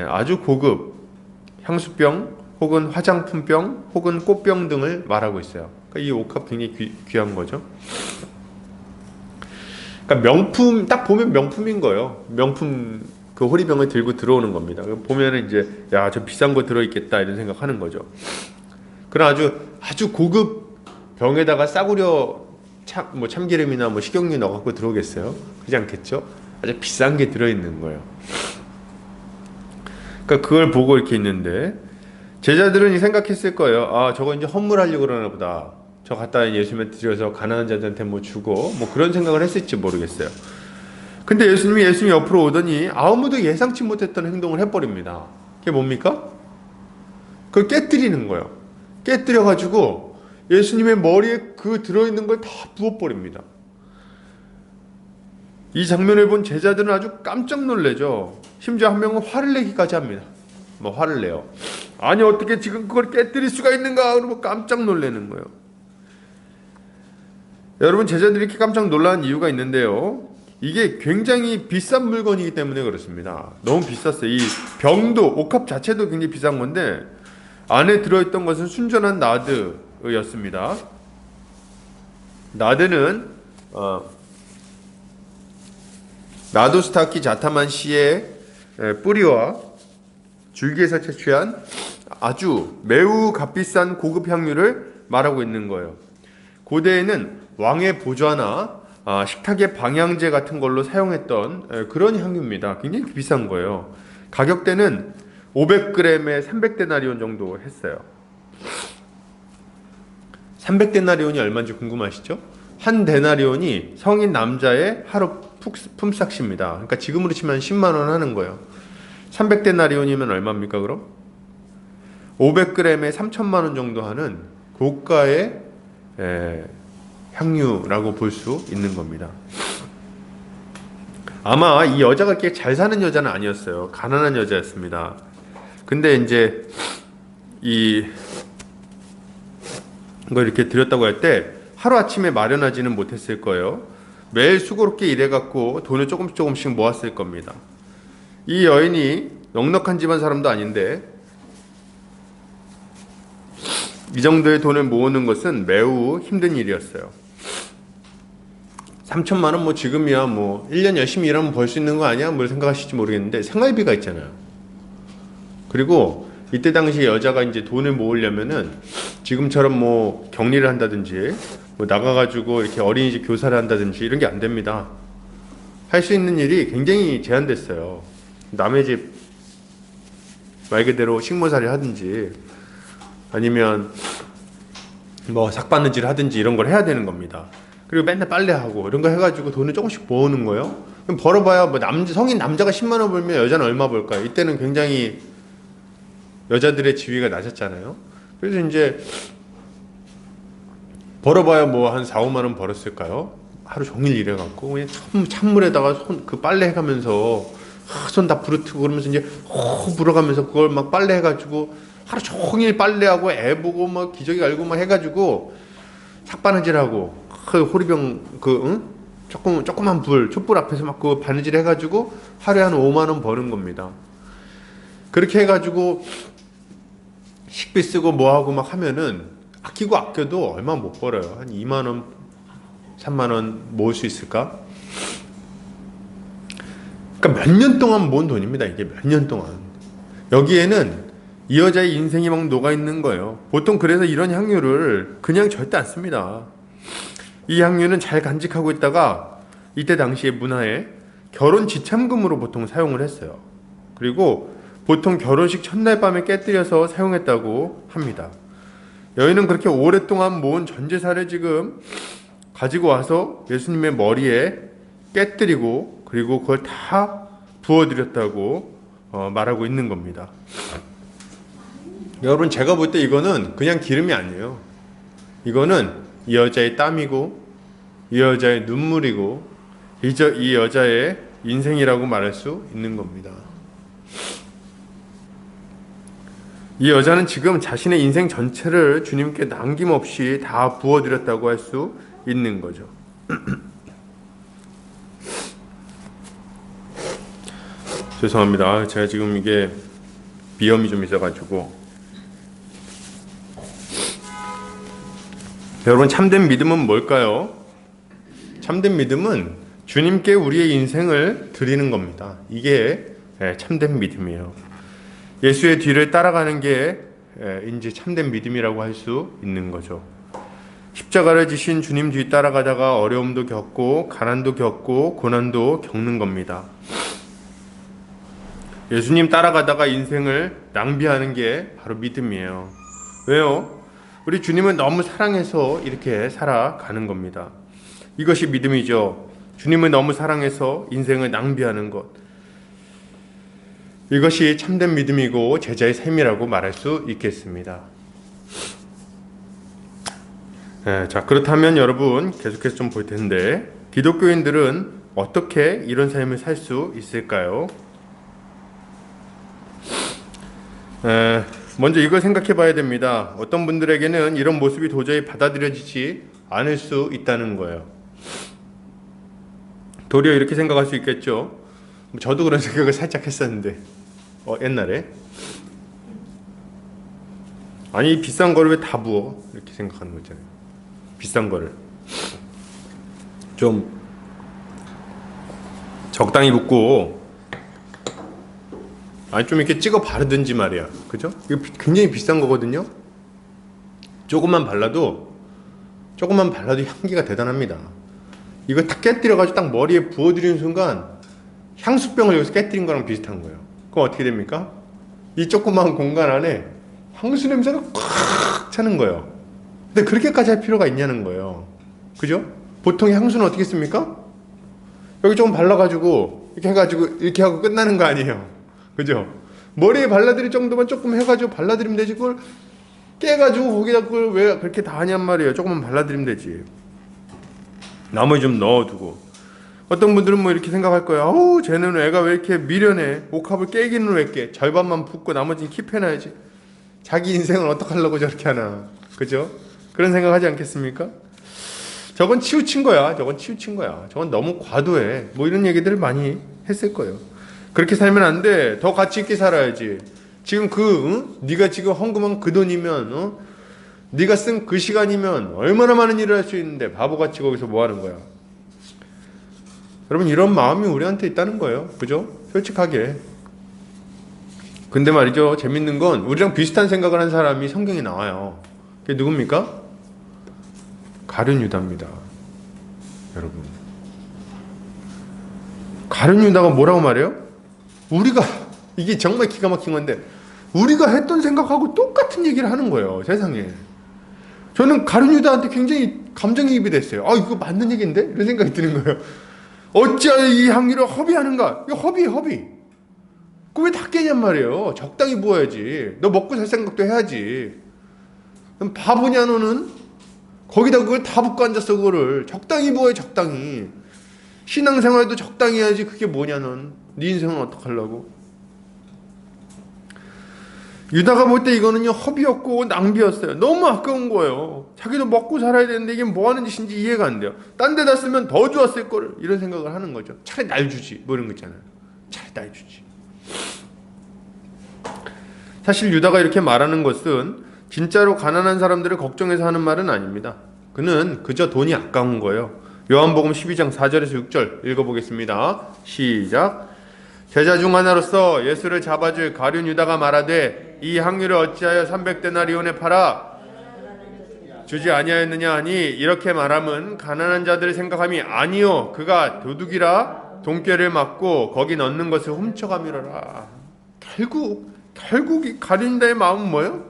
아주 고급 향수병 혹은 화장품병 혹은 꽃병 등을 말하고 있어요. 그러니까 이 옥합 굉장히 귀한 거죠. 그러니까 명품, 딱 보면 명품인 거예요. 명품 그 호리병을 들고 들어오는 겁니다. 보면은 이제 야, 저 비싼 거 들어있겠다 이런 생각하는 거죠. 그런 아주 고급 병에다가 싸구려 참기름이나 식용유 넣어갖고 들어오겠어요? 그렇지 않겠죠? 아주 비싼 게 들어있는 거예요. 그러니까 그걸 보고 이렇게 있는데 제자들은 생각했을 거예요. 아, 저거 이제 헌물하려고 그러나 보다. 저 갖다 예수님한테 드려서 가난한 자들한테 뭐 주고 뭐 그런 생각을 했을지 모르겠어요. 근데 예수님이 옆으로 오더니 아무도 예상치 못했던 행동을 해버립니다. 그게 뭡니까? 그걸 깨뜨리는 거예요. 깨뜨려가지고 예수님의 머리에 그 들어있는 걸 다 부어버립니다. 이 장면을 본 제자들은 아주 깜짝 놀래죠. 심지어 한 명은 화를 내기까지 합니다. 뭐 화를 내요. 아니 어떻게 지금 그걸 깨뜨릴 수가 있는가? 그러고 깜짝 놀라는 거예요. 여러분 제자들이 이렇게 깜짝 놀란 이유가 있는데요. 이게 굉장히 비싼 물건이기 때문에 그렇습니다. 너무 비쌌어요. 이 병도 옥합 자체도 굉장히 비싼 건데 안에 들어있던 것은 순전한 나드였습니다. 나드는 나도스타키 자타만 씨의 뿌리와 줄기에서 채취한 아주 매우 값비싼 고급 향유를 말하고 있는 거예요. 고대에는 왕의 보좌나 식탁의 방향제 같은 걸로 사용했던 그런 향유입니다. 굉장히 비싼 거예요. 가격대는 500g에 300데나리온 정도 했어요. 300데나리온이 얼마인지 궁금하시죠? 한 데나리온이 성인 남자의 하루 품삯입니다. 그러니까 지금으로 치면 10만 원 하는 거예요. 300데나리온이면 얼마입니까 그럼? 500g에 3천만 원 정도 하는 고가의 향유라고 볼 수 있는 겁니다. 아마 이 여자가 이렇게 잘 사는 여자는 아니었어요. 가난한 여자였습니다. 근데 이제 이걸 이렇게 드렸다고 할 때 하루아침에 마련하지는 못했을 거예요. 매일 수고롭게 일해갖고 돈을 조금씩 모았을 겁니다. 이 여인이 넉넉한 집안 사람도 아닌데 이 정도의 돈을 모으는 것은 매우 힘든 일이었어요. 3천만 원 뭐 지금이야 뭐 1년 열심히 일하면 벌 수 있는 거 아니야? 뭘 생각하실지 모르겠는데 생활비가 있잖아요. 그리고 이때 당시 여자가 이제 돈을 모으려면은 지금처럼 뭐 격리를 한다든지 뭐 나가가지고 이렇게 어린이집 교사를 한다든지 이런 게 안 됩니다. 할 수 있는 일이 굉장히 제한됐어요. 남의 집 말 그대로 식모살이 하든지 아니면 뭐 삭바느질 하든지 이런 걸 해야 되는 겁니다. 그리고 맨날 빨래하고 이런 거 해가지고 돈을 조금씩 모으는 거예요. 그럼 벌어봐야 뭐 성인 남자가 10만 원 벌면 여자는 얼마 벌까요? 이때는 굉장히 여자들의 지위가 낮았잖아요. 그래서 이제 벌어봐야 뭐 한 4, 5만 원 벌었을까요? 하루 종일 일해갖고 그냥 찬물에다가 그 빨래 해가면서 손 다 부르트고 그러면서 이제 불어가면서 그걸 막 빨래 해가지고 하루 종일 빨래하고 애 보고 막 기저귀 갈고 막 해가지고 삭바느질하고 호리병 조그만 촛불 앞에서 막 그 바느질 해가지고 하루에 한 5만 원 버는 겁니다. 그렇게 해가지고 식비 쓰고 뭐하고 막 하면은 아끼고 아껴도 얼마 못 벌어요. 한 2만 원, 3만 원 모을 수 있을까? 그러니까 몇 년 동안 모은 돈입니다. 이게 몇 년 동안. 여기에는 이 여자의 인생이 막 녹아있는 거예요. 보통 그래서 이런 향유를 그냥 절대 안 씁니다. 이 향유는 잘 간직하고 있다가 이때 당시의 문화에 결혼 지참금으로 보통 사용을 했어요. 그리고 보통 결혼식 첫날 밤에 깨뜨려서 사용했다고 합니다. 여인은 그렇게 오랫동안 모은 전 재산을 지금 가지고 와서 예수님의 머리에 깨뜨리고 그리고 그걸 다 부어드렸다고 말하고 있는 겁니다. 여러분 제가 볼 때 이거는 그냥 기름이 아니에요. 이거는 이 여자의 땀이고 이 여자의 눈물이고 이 여자의 인생이라고 말할 수 있는 겁니다. 이 여자는 지금 자신의 인생 전체를 주님께 남김없이 다 부어드렸다고 할 수 있는 거죠. 죄송합니다. 제가 지금 이게 비염이 좀 있어가지고. 여러분 참된 믿음은 뭘까요? 참된 믿음은 주님께 우리의 인생을 드리는 겁니다. 이게 참된 믿음이에요. 예수의 뒤를 따라가는 게 이제 참된 믿음이라고 할 수 있는 거죠. 십자가를 지신 주님 뒤 따라가다가 어려움도 겪고 가난도 겪고 고난도 겪는 겁니다. 예수님 따라가다가 인생을 낭비하는 게 바로 믿음이에요. 왜요? 우리 주님은 너무 사랑해서 이렇게 살아가는 겁니다. 이것이 믿음이죠. 주님을 너무 사랑해서 인생을 낭비하는 것. 이것이 참된 믿음이고 제자의 셈이라고 말할 수 있겠습니다. 자, 그렇다면 여러분 계속해서 좀 볼 텐데 기독교인들은 어떻게 이런 삶을 살 수 있을까요? 먼저 이걸 생각해 봐야 됩니다. 어떤 분들에게는 이런 모습이 도저히 받아들여지지 않을 수 있다는 거예요. 도리어 이렇게 생각할 수 있겠죠. 저도 그런 생각을 살짝 했었는데 옛날에 아니 비싼 거를 왜 다 부어? 이렇게 생각하는 거잖아요. 비싼 거를 좀 적당히 붓고 아니 좀 이렇게 찍어 바르든지 말이야. 그죠? 이거 굉장히 비싼 거거든요. 조금만 발라도 향기가 대단합니다. 이거 딱 깨뜨려가지고 딱 머리에 부어드리는 순간 향수병을 여기서 깨뜨린 거랑 비슷한 거예요. 그럼 어떻게 됩니까? 이 조그만 공간 안에 향수 냄새가 꽉 차는 거예요. 근데 그렇게까지 할 필요가 있냐는 거예요. 그죠? 보통 향수는 어떻게 씁니까? 여기 조금 발라가지고 이렇게 해가지고 이렇게 하고 끝나는 거 아니에요. 그죠? 머리에 발라드릴 정도만 조금 해가지고 발라드리면 되지 그걸 깨가지고 거기다 그걸 왜 그렇게 다 하냔 말이에요. 조금만 발라드리면 되지. 나머지 좀 넣어두고. 어떤 분들은 뭐 이렇게 생각할 거예요. 어우 쟤는 애가 왜 이렇게 미련해. 옥합을 깨기는 왜 깨. 절반만 붓고 나머지는 킵해놔야지. 자기 인생을 어떡하려고 저렇게 하나. 그죠? 그런 생각하지 않겠습니까? 저건 치우친 거야. 저건 너무 과도해. 뭐 이런 얘기들을 많이 했을 거예요. 그렇게 살면 안 돼. 더 가치 있게 살아야지. 지금 네가 지금 헌금한 그 돈이면 네가 쓴 그 시간이면 얼마나 많은 일을 할 수 있는데 바보같이 거기서 뭐 하는 거야. 여러분 이런 마음이 우리한테 있다는 거예요. 그죠? 솔직하게. 근데 말이죠. 재밌는 건 우리랑 비슷한 생각을 한 사람이 성경에 나와요. 그게 누굽니까? 가룟 유다입니다. 여러분. 가룟 유다가 뭐라고 말해요? 우리가 이게 정말 기가 막힌 건데 우리가 했던 생각하고 똑같은 얘기를 하는 거예요. 세상에. 저는 가룟 유다한테 굉장히 감정이입이 됐어요. 아 이거 맞는 얘기인데? 이런 생각이 드는 거예요. 어찌하여 이 향유를 허비하는가? 이거 허비. 그거 왜 다 깨냔 말이에요. 적당히 부어야지. 너 먹고 살 생각도 해야지. 그럼 바보냐 너는? 거기다 그걸 다 붓고 앉았어. 그거를 적당히 부어야 적당히. 신앙생활도 적당히 해야지. 그게 뭐냐 넌. 네 인생은 어떡하려고? 유다가 볼 때 이거는요 허비였고 낭비였어요. 너무 아까운 거예요. 자기도 먹고 살아야 되는데 이게 뭐 하는 짓인지 이해가 안 돼요. 딴 데다 쓰면 더 좋았을 거를 이런 생각을 하는 거죠. 차라리 날 주지 뭐 이런 거 있잖아요. 차라리 날 주지. 사실 유다가 이렇게 말하는 것은 진짜로 가난한 사람들을 걱정해서 하는 말은 아닙니다. 그는 그저 돈이 아까운 거예요. 요한복음 12장 4절에서 6절 읽어보겠습니다. 시작. 제자 중 하나로서 예수를 잡아줄 가룟 유다가 말하되 이 향유를 어찌하여 300데나리온에 팔아 주지 아니하였느냐 하니 이렇게 말함은 가난한 자들을 생각함이 아니요 그가 도둑이라 돈꾀를 맞고 거기 넣는 것을 훔쳐가미러라. 결국 이 가룟 유다의 마음은 뭐예요?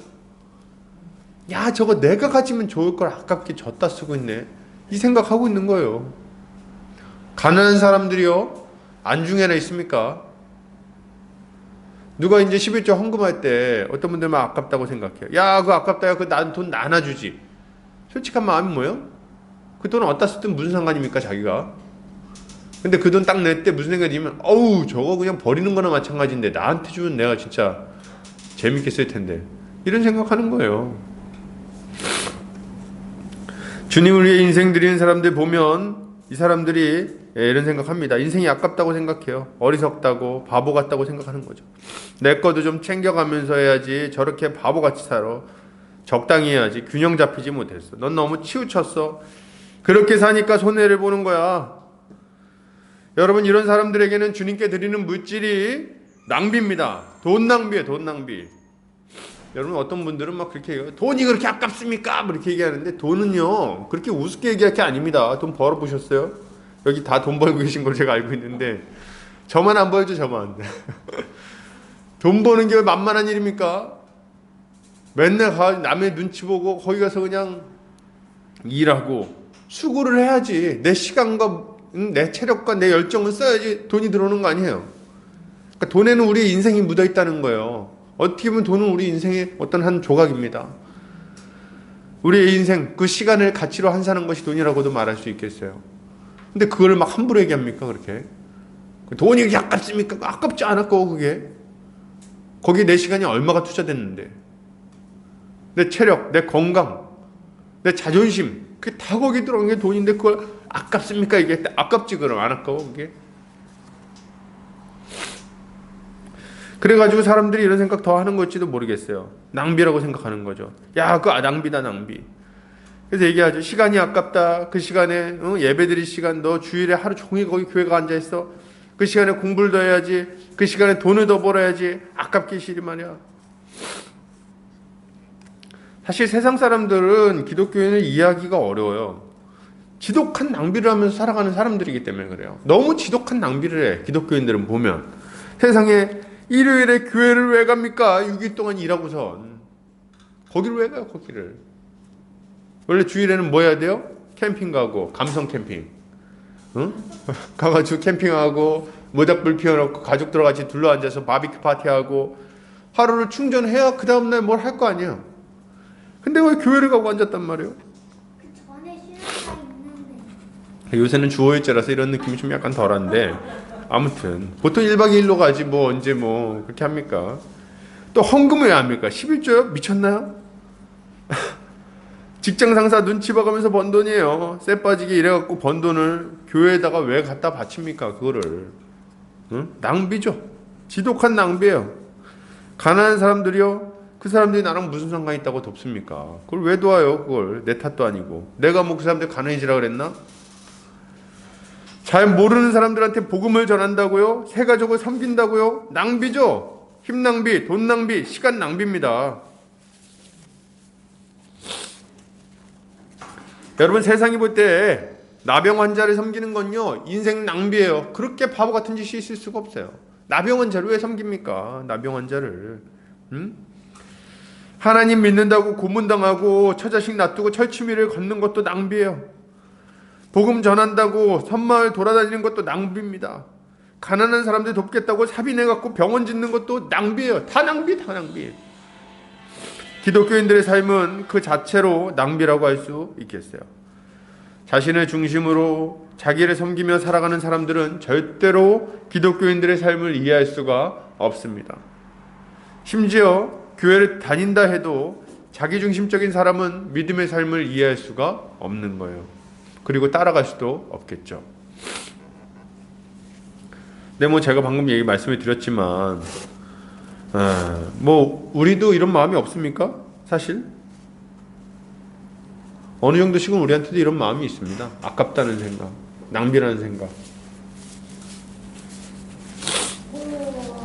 야 저거 내가 가지면 좋을 걸 아깝게 줬다 쓰고 있네. 이 생각하고 있는 거예요. 가난한 사람들이요 안중에나 있습니까? 누가 이제 11조 헌금할 때 어떤 분들만 아깝다고 생각해요. 야 그거 아깝다. 그거 난 돈 나눠주지. 솔직한 마음이 뭐예요? 그 돈은 어디다 쓰든 무슨 상관입니까 자기가. 근데 그 돈 딱 낼 때 무슨 생각이 들면 어우 저거 그냥 버리는 거나 마찬가지인데 나한테 주면 내가 진짜 재밌게 쓸 텐데 이런 생각하는 거예요. 주님을 위해 인생 드리는 사람들 보면 이 사람들이 이런 생각합니다. 인생이 아깝다고 생각해요. 어리석다고 바보 같다고 생각하는 거죠. 내 것도 좀 챙겨가면서 해야지. 저렇게 바보같이 살아. 적당히 해야지. 균형 잡히지 못했어. 넌 너무 치우쳤어. 그렇게 사니까 손해를 보는 거야. 여러분 이런 사람들에게는 주님께 드리는 물질이 낭비입니다. 돈 낭비예요. 돈 낭비. 여러분 어떤 분들은 막 그렇게 얘기해요. 돈이 그렇게 아깝습니까? 뭐 이렇게 얘기하는데 돈은요 그렇게 우습게 얘기할 게 아닙니다. 돈 벌어보셨어요? 여기 다 돈 벌고 계신 걸 제가 알고 있는데 저만 안 벌죠, 저만. 돈 버는 게 만만한 일입니까? 맨날 남의 눈치 보고 거기 가서 그냥 일하고 수고를 해야지. 내 시간과 내 체력과 내 열정을 써야지 돈이 들어오는 거 아니에요. 그러니까 돈에는 우리의 인생이 묻어 있다는 거예요. 어떻게 보면 돈은 우리 인생의 어떤 한 조각입니다. 우리의 인생, 그 시간을 가치로 환산한 것이 돈이라고도 말할 수 있겠어요. 근데 그걸 막 함부로 얘기합니까, 그렇게? 돈이 그렇게 아깝습니까? 아깝지 않았고, 그게. 거기에 내 시간이 얼마가 투자됐는데. 내 체력, 내 건강, 내 자존심, 그게 다 거기 들어간 게 돈인데 그걸 아깝습니까? 이게 아깝지, 그럼 안 아까워, 그게? 그래가지고 사람들이 이런 생각 더 하는 걸지도 모르겠어요. 낭비라고 생각하는 거죠. 야, 그거 낭비다, 낭비. 그래서 얘기하죠. 시간이 아깝다. 그 시간에 예배드릴 시간, 너 주일에 하루 종일 거기 교회가 앉아있어. 그 시간에 공부를 더 해야지. 그 시간에 돈을 더 벌어야지. 아깝게 시리 말이야. 사실 세상 사람들은 기독교인을 이해하기가 어려워요. 지독한 낭비를 하면서 살아가는 사람들이기 때문에 그래요. 너무 지독한 낭비를 해. 기독교인들은 보면. 세상에 일요일에 교회를 왜 갑니까? 6일 동안 일하고선. 거기를 왜 가요, 거기를. 원래 주일에는 뭐 해야 돼요? 캠핑 가고, 감성 캠핑. 응? 가가지고 캠핑하고, 모닥불 피워놓고, 가족들 같이 둘러앉아서 바비큐 파티하고, 하루를 충전해야 그 다음날 뭘 할 거 아니에요. 근데 왜 교회를 가고 앉았단 말이에요? 그 전에 쉬는 날 있는데. 요새는 주호일제라서 이런 느낌이 좀 약간 덜한데, 아무튼 보통 1박 2일로 가지 뭐 언제 뭐 그렇게 합니까? 또 헌금을 왜 합니까? 11조요? 미쳤나요? 직장 상사 눈치 봐가면서 번 돈이에요. 쎄 빠지게 이래갖고 번 돈을 교회에다가 왜 갖다 바칩니까? 그거를. 응? 낭비죠. 지독한 낭비예요. 가난한 사람들이요. 그 사람들이 나랑 무슨 상관이 있다고 덥습니까? 그걸 왜 도와요? 그걸 내 탓도 아니고. 내가 뭐 그 사람들 가난해지라 그랬나? 잘 모르는 사람들한테 복음을 전한다고요? 새 가족을 섬긴다고요? 낭비죠? 힘 낭비, 돈 낭비, 시간 낭비입니다. 여러분 세상이 볼 때 나병 환자를 섬기는 건요 인생 낭비예요. 그렇게 바보 같은 짓이 있을 수가 없어요. 나병 환자를 왜 섬깁니까? 나병 환자를. 응? 하나님 믿는다고 고문당하고 처자식 놔두고 철치미를 걷는 것도 낭비예요. 복음 전한다고 섬마을 돌아다니는 것도 낭비입니다. 가난한 사람들 돕겠다고 사비내갖고 병원 짓는 것도 낭비예요. 다 낭비, 다 낭비. 기독교인들의 삶은 그 자체로 낭비라고 할 수 있겠어요. 자신을 중심으로 자기를 섬기며 살아가는 사람들은 절대로 기독교인들의 삶을 이해할 수가 없습니다. 심지어 교회를 다닌다 해도 자기중심적인 사람은 믿음의 삶을 이해할 수가 없는 거예요. 그리고 따라갈 수도 없겠죠. 네, 뭐 제가 방금 말씀을 드렸지만, 뭐 우리도 이런 마음이 없습니까? 사실 어느 정도씩은 우리한테도 이런 마음이 있습니다. 아깝다는 생각, 낭비라는 생각.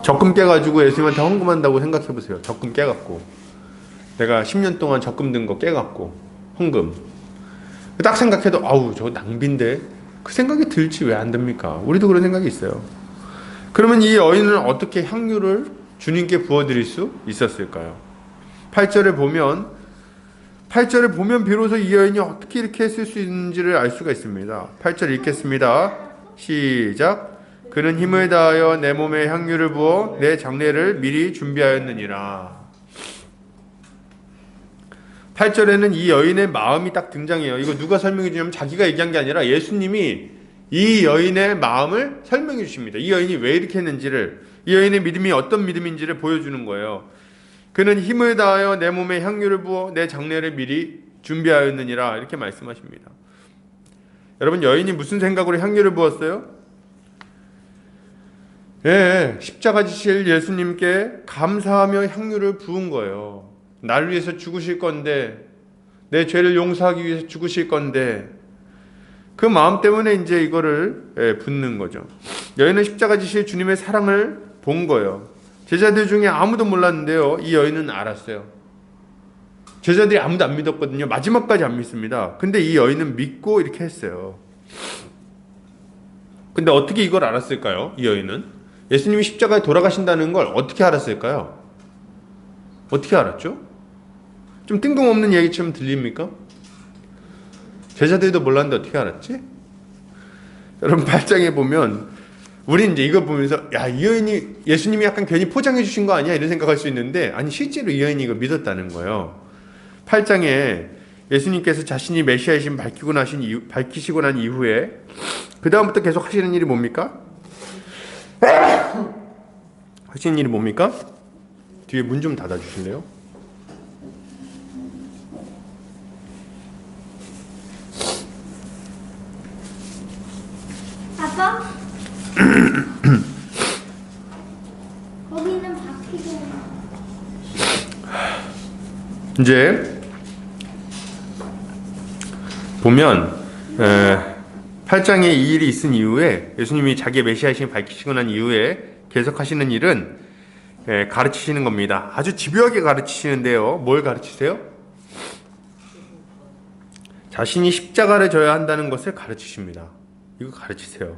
적금 깨가지고 예수님한테 헌금한다고 생각해보세요. 적금 깨갖고 내가 10년 동안 적금 든 거 깨갖고 헌금. 딱 생각해도 아우 저거 낭비인데 그 생각이 들지 왜 안 듭니까? 우리도 그런 생각이 있어요. 그러면 이 여인은 어떻게 향유를 주님께 부어드릴 수 있었을까요? 8절에 보면 비로소 이 여인이 어떻게 이렇게 했을 수 있는지를 알 수가 있습니다. 8절 읽겠습니다. 시작. 그는 힘을 다하여 내 몸에 향유를 부어 내 장례를 미리 준비하였느니라. 8절에는 이 여인의 마음이 딱 등장해요. 이거 누가 설명해 주냐면 자기가 얘기한 게 아니라 예수님이 이 여인의 마음을 설명해 주십니다. 이 여인이 왜 이렇게 했는지를, 이 여인의 믿음이 어떤 믿음인지를 보여주는 거예요. 그는 힘을 다하여 내 몸에 향유를 부어 내 장례를 미리 준비하였느니라 이렇게 말씀하십니다. 여러분 여인이 무슨 생각으로 향유를 부었어요? 십자가 지실 예수님께 감사하며 향유를 부은 거예요. 나를 위해서 죽으실 건데, 내 죄를 용서하기 위해서 죽으실 건데, 그 마음 때문에 이제 이거를 붓는 거죠. 여인은 십자가 지실 주님의 사랑을 본 거예요. 제자들 중에 아무도 몰랐는데요, 이 여인은 알았어요. 제자들이 아무도 안 믿었거든요. 마지막까지 안 믿습니다. 근데 이 여인은 믿고 이렇게 했어요. 근데 어떻게 이걸 알았을까요? 이 여인은 예수님이 십자가에 돌아가신다는 걸 어떻게 알았을까요? 어떻게 알았죠? 좀 뜬금없는 얘기처럼 들립니까? 제자들도 몰랐는데 어떻게 알았지? 여러분 8장에 보면 우린 이제 이거 보면서 야, 이 여인이 예수님이 약간 괜히 포장해 주신 거 아니야? 이런 생각할 수 있는데 아니 실제로 이 여인이 이거 믿었다는 거예요. 8장에 예수님께서 자신이 메시아이신 밝히시고 난 이후에 그 다음부터 계속 하시는 일이 뭡니까? 하시는 일이 뭡니까? 뒤에 문 좀 닫아 주실래요? 아빠? 거기는 바뀌고. 이제 보면 8장에 이 일이 있은 이후에 예수님이 자기의 메시아이심을 밝히시고 난 이후에 계속하시는 일은 가르치시는 겁니다. 아주 집요하게 가르치시는데요. 뭘 가르치세요? 자신이 십자가를 져야 한다는 것을 가르치십니다. 이거 가르치세요.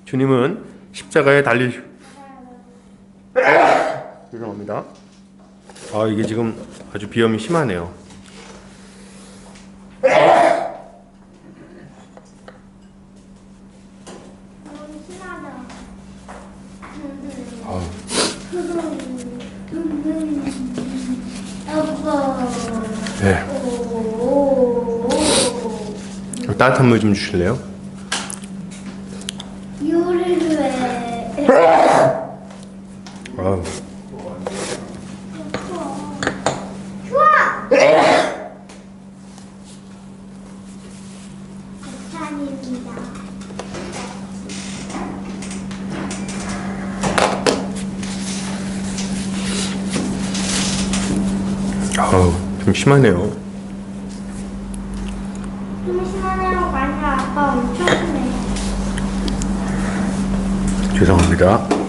주님은 십자가에 죄송합니다. 이게 지금 아주 비염이 심하네요. 너무 심하다. 아빠. 네. 따뜻한 물 좀 주실래요? 요리를 해. 아우. 좋아. 찬입니다. 좀 심하네요. 좀 심하네요. 아니라 아빠 엄청 심해. 죄송합니다. 그러니까.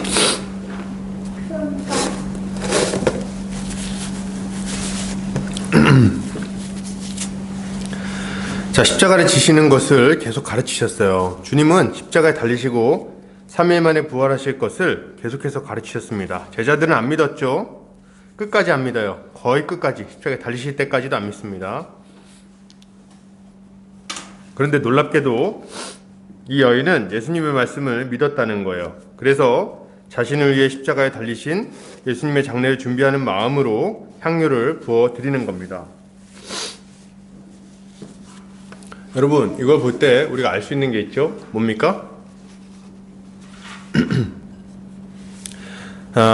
자, 십자가를 지시는 것을 계속 가르치셨어요. 주님은 십자가에 달리시고 3일 만에 부활하실 것을 계속해서 가르치셨습니다. 제자들은 안 믿었죠? 끝까지 안 믿어요. 거의 끝까지. 십자가에 달리실 때까지도 안 믿습니다. 그런데 놀랍게도 이 여인은 예수님의 말씀을 믿었다는 거예요. 그래서 자신을 위해 십자가에 달리신 예수님의 장례를 준비하는 마음으로 향유를 부어 드리는 겁니다. 여러분, 이걸 볼 때 우리가 알 수 있는 게 있죠? 뭡니까?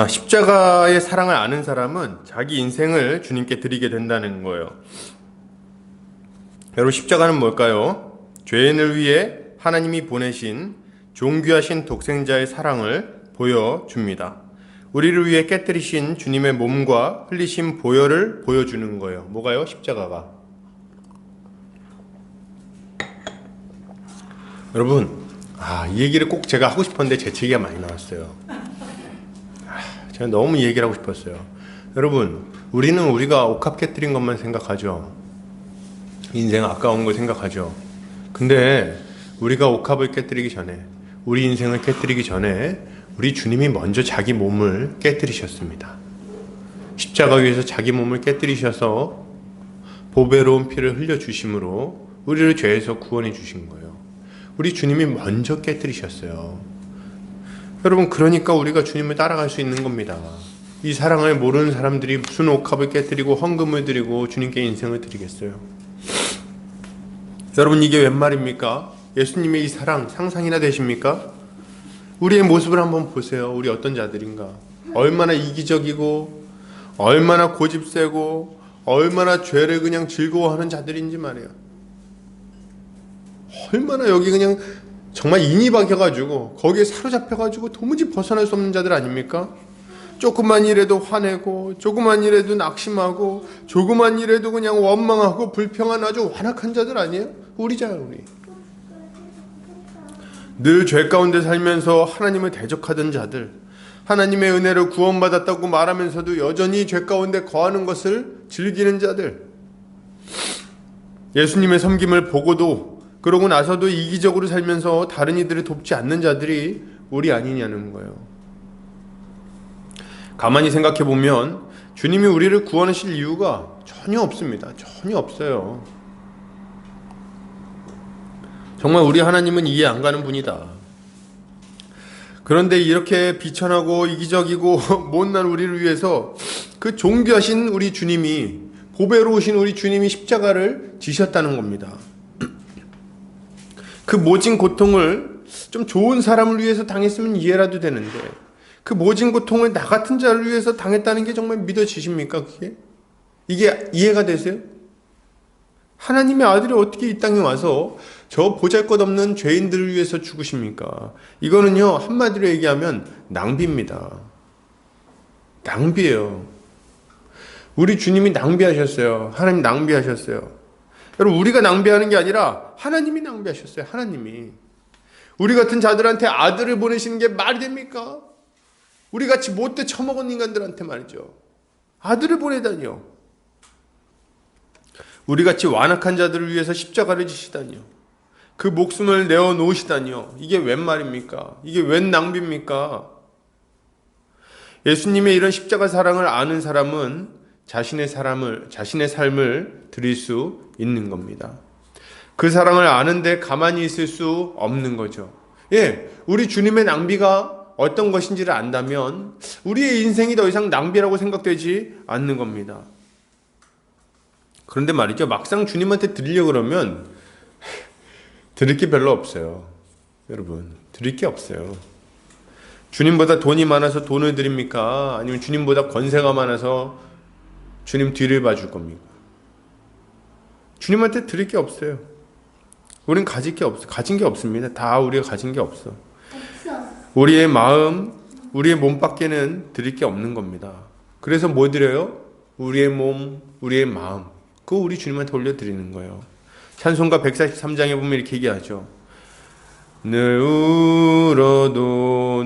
십자가의 사랑을 아는 사람은 자기 인생을 주님께 드리게 된다는 거예요. 여러분, 십자가는 뭘까요? 죄인을 위해 하나님이 보내신 존귀하신 독생자의 사랑을 보여줍니다. 우리를 위해 깨뜨리신 주님의 몸과 흘리신 보혈을 보여주는 거예요. 뭐가요? 십자가가. 여러분, 이 얘기를 꼭 제가 하고 싶었는데 재채기가 많이 나왔어요. 제가 너무 이 얘기를 하고 싶었어요. 여러분, 우리는 우리가 옥합 깨뜨린 것만 생각하죠. 인생 아까운 걸 생각하죠. 근데 우리가 옥합을 깨뜨리기 전에, 우리 인생을 깨뜨리기 전에 우리 주님이 먼저 자기 몸을 깨뜨리셨습니다. 십자가 위에서 자기 몸을 깨뜨리셔서 보배로운 피를 흘려주심으로 우리를 죄에서 구원해 주신 거예요. 우리 주님이 먼저 깨뜨리셨어요. 여러분, 그러니까 우리가 주님을 따라갈 수 있는 겁니다. 이 사랑을 모르는 사람들이 무슨 옥합을 깨뜨리고 헌금을 드리고 주님께 인생을 드리겠어요? 여러분, 이게 웬 말입니까? 예수님의 이 사랑 상상이나 되십니까? 우리의 모습을 한번 보세요. 우리 어떤 자들인가? 얼마나 이기적이고 얼마나 고집세고 얼마나 죄를 그냥 즐거워하는 자들인지 말이에요. 얼마나 여기 그냥 정말 인이 박혀가지고 거기에 사로잡혀가지고 도무지 벗어날 수 없는 자들 아닙니까? 조그만 일에도 화내고 조그만 일에도 낙심하고 조그만 일에도 그냥 원망하고 불평한 아주 완악한 자들 아니에요? 우리잖아요, 우리. 늘 죄 가운데 살면서 하나님을 대적하던 자들, 하나님의 은혜로 구원받았다고 말하면서도 여전히 죄 가운데 거하는 것을 즐기는 자들, 예수님의 섬김을 보고도 그러고 나서도 이기적으로 살면서 다른 이들을 돕지 않는 자들이 우리 아니냐는 거예요. 가만히 생각해 보면 주님이 우리를 구원하실 이유가 전혀 없습니다. 전혀 없어요. 정말 우리 하나님은 이해 안 가는 분이다. 그런데 이렇게 비천하고 이기적이고 못난 우리를 위해서 그 존귀하신 우리 주님이, 보배로우신 우리 주님이 십자가를 지셨다는 겁니다. 그 모진 고통을 좀 좋은 사람을 위해서 당했으면 이해라도 되는데 그 모진 고통을 나 같은 자를 위해서 당했다는 게 정말 믿어지십니까? 이게 이해가 되세요? 하나님의 아들이 어떻게 이 땅에 와서 저 보잘것없는 죄인들을 위해서 죽으십니까? 이거는요, 한마디로 얘기하면 낭비입니다. 낭비예요. 우리 주님이 낭비하셨어요. 하나님 낭비하셨어요. 여러분, 우리가 낭비하는 게 아니라 하나님이 낭비하셨어요. 하나님이. 우리 같은 자들한테 아들을 보내시는 게 말이 됩니까? 우리 같이 못돼 처먹은 인간들한테 말이죠. 아들을 보내다니요. 우리 같이 완악한 자들을 위해서 십자가를 지시다니요. 그 목숨을 내어 놓으시다니요. 이게 웬 말입니까? 이게 웬 낭비입니까? 예수님의 이런 십자가 사랑을 아는 사람은 자신의 삶을 드릴 수 있는 겁니다. 그 사랑을 아는데 가만히 있을 수 없는 거죠. 예, 우리 주님의 낭비가 어떤 것인지를 안다면 우리의 인생이 더 이상 낭비라고 생각되지 않는 겁니다. 그런데 말이죠, 막상 주님한테 드리려고 그러면 드릴 게 별로 없어요. 여러분, 드릴 게 없어요. 주님보다 돈이 많아서 돈을 드립니까? 아니면 주님보다 권세가 많아서 주님 뒤를 봐줄 겁니까? 주님한테 드릴 게 없어요. 우린 가진 게 없습니다. 다 우리가 가진 게 없어. 우리의 마음, 우리의 몸밖에는 드릴 게 없는 겁니다. 그래서 뭐 드려요? 우리의 몸, 우리의 마음, 그거 우리 주님한테 올려드리는 거예요. 찬송가 143장에 보면 이렇게 얘기하죠. 늘 울어도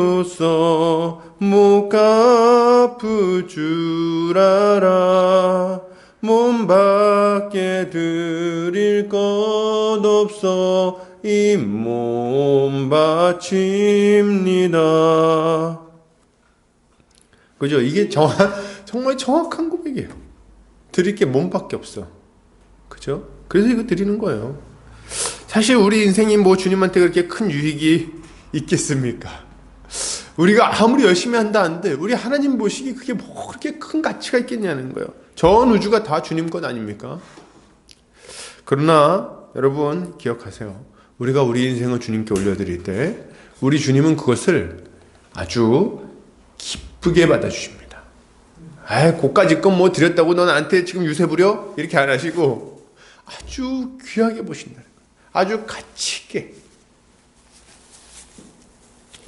눈물로써 못 갚을 줄 알아. 몸 밖에 드릴 것 없어 이 몸 바칩니다. 그죠? 이게 정말 정확한 고백이에요. 드릴 게 몸밖에 없어. 그죠? 그래서 이거 드리는 거예요. 사실 우리 인생이 뭐 주님한테 그렇게 큰 유익이 있겠습니까? 우리가 아무리 열심히 한다 한들 우리 하나님 보시기 그게 뭐 그렇게 큰 가치가 있겠냐는 거예요. 전 우주가 다 주님 것 아닙니까? 그러나 여러분 기억하세요. 우리가 우리 인생을 주님께 올려드릴 때 우리 주님은 그것을 아주 기쁘게 받아주십니다. 고까지 건 뭐 드렸다고 너 나한테 지금 유세 부려? 이렇게 안 하시고 아주 귀하게 보신다는 거예요. 아주 가치 있게.